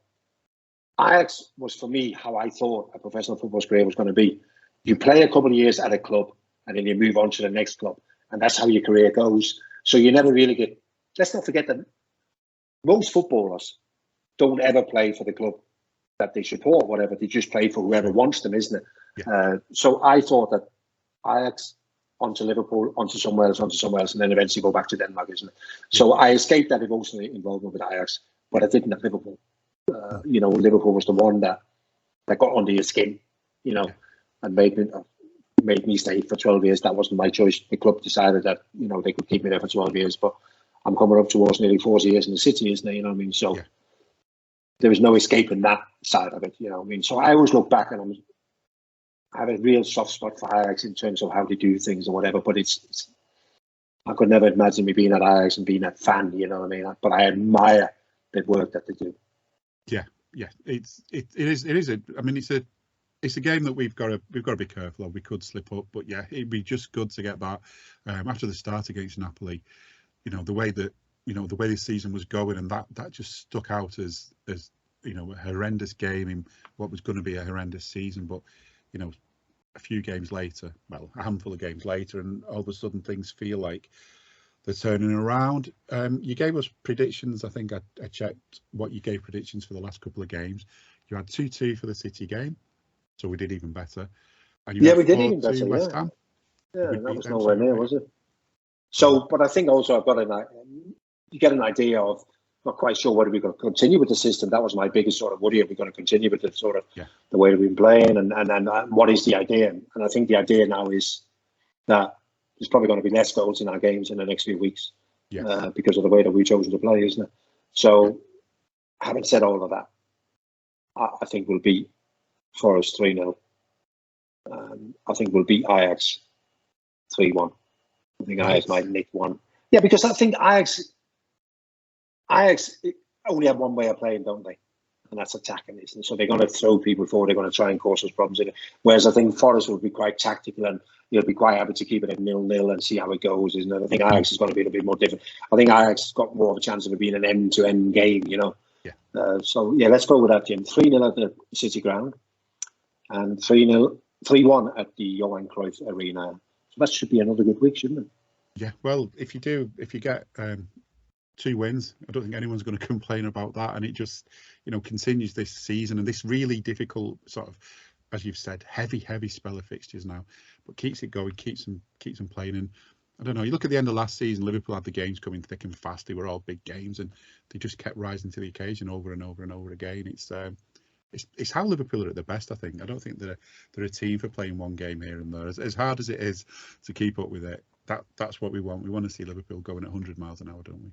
Ajax was for me how I thought a professional football career was going to be. You play a couple of years at a club, and then you move on to the next club, and that's how your career goes. So you never really get. Let's not forget that most footballers don't ever play for the club that they support, whatever. They just play for whoever wants them, isn't it? Yeah. So I thought that Ajax onto Liverpool, onto somewhere else, and then eventually go back to Denmark, isn't it? Yeah. So I escaped that emotional involvement with Ajax, but I didn't at Liverpool. Liverpool was the one that got under your skin, and made me stay for 12 years. That wasn't my choice. The club decided that, they could keep me there for 12 years, but I'm coming up towards nearly 40 years in the city, isn't it? You know what I mean? So there was no escaping that side of it, you know what I mean? So I always look back and I have a real soft spot for Ajax in terms of how they do things or whatever, but it's I could never imagine me being at Ajax and being a fan, you know what I mean? But I admire the work that they do. Yeah. It is it's a game that we've got to be careful of. We could slip up, but yeah, it'd be just good to get that after the start against Napoli. The way that the way this season was going, and that just stuck out as a horrendous game in what was going to be a horrendous season. But a few games later, a handful of games later, and all of a sudden things feel like they're turning around. You gave us predictions. I think I checked what you gave predictions for the last couple of games. You had 2-2 for the City game, so we did even better. And we did even better. West Ham. Yeah, that was nowhere near, was it? So, but I think also I've got you get an idea of, not quite sure whether we're going to continue with the system. That was my biggest sort of worry. Are we going to continue with the sort of the way we've been playing, and what is the idea? And I think the idea now is that there's probably going to be less goals in our games in the next few weeks because of the way that we've chosen to play, isn't it? So, having said all of that, I think we'll beat Forest 3-0. I think we'll beat Ajax 3-1. I think Ajax might nick one. Yeah, because I think Ajax only have one way of playing, don't they? And that's attacking, isn't it? So they're going to throw people forward. They're going to try and cause us problems in it. Whereas I think Forest will be quite tactical and be quite happy to keep it at 0-0 and see how it goes, isn't it? I think Ajax is going to be a bit more different. I think Ajax has got more of a chance of it being an end-to-end game, Yeah. Let's go with that, Jim. 3-0 at the City ground and 3-1 at the Johan Cruyff Arena. So that should be another good week, shouldn't it? Yeah, well, if you get 2 wins, I don't think anyone's going to complain about that, and it just continues this season and this really difficult sort of, as you've said, heavy spell of fixtures now, but keeps it going, keeps them playing. And I don't know, you look at the end of last season, Liverpool had the games coming thick and fast. They were all big games, and they just kept rising to the occasion over and over and over again. It's how Liverpool are at their best, I think. I don't think they're a team for playing one game here and there. As hard as it is to keep up with it, that's what we want. We want to see Liverpool going at 100 miles an hour, don't we?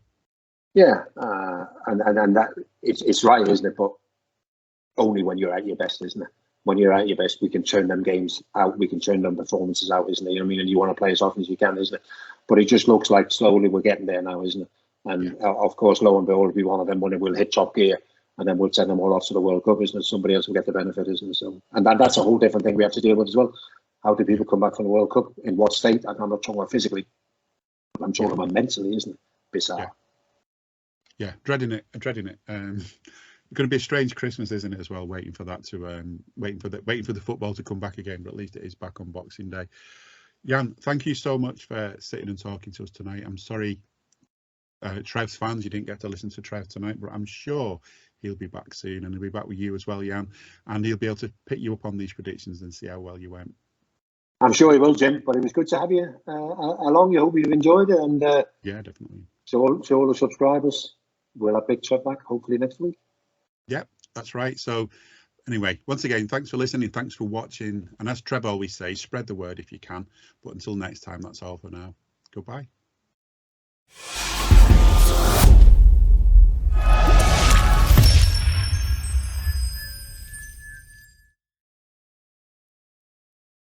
Yeah, and that it's right, isn't it? But only when you're at your best, isn't it? When you're at your best, we can turn them games out. We can turn them performances out, isn't it? You know what I mean? And you want to play as often as you can, isn't it? But it just looks like slowly we're getting there now, isn't it? And of course, lo and behold, will be one of them when it will hit top gear. And then we'll send them all off to the World Cup, isn't it? Somebody else will get the benefit, isn't it? So, and that's a whole different thing we have to deal with as well. How do people come back from the World Cup? In what state? I'm not talking about physically. I'm talking about mentally, isn't it? Bizarre. Yeah, dreading it. It's going to be a strange Christmas, isn't it? As well, waiting for that to waiting for the football to come back again. But at least it is back on Boxing Day. Jan, thank you so much for sitting and talking to us tonight. I'm sorry, Trev's fans, you didn't get to listen to Trev tonight, but I'm sure he'll be back soon, and he'll be back with you as well, Jan, and he'll be able to pick you up on these predictions and see how well you went. I'm sure he will, Jim, but it was good to have you along. I hope you've enjoyed it, and yeah, definitely. So all the subscribers, we'll have Big Trev back hopefully next week. Yeah, that's right. So anyway, once again, thanks for listening, thanks for watching, and as Trev always says, spread the word if you can, but until next time, that's all for now. Goodbye.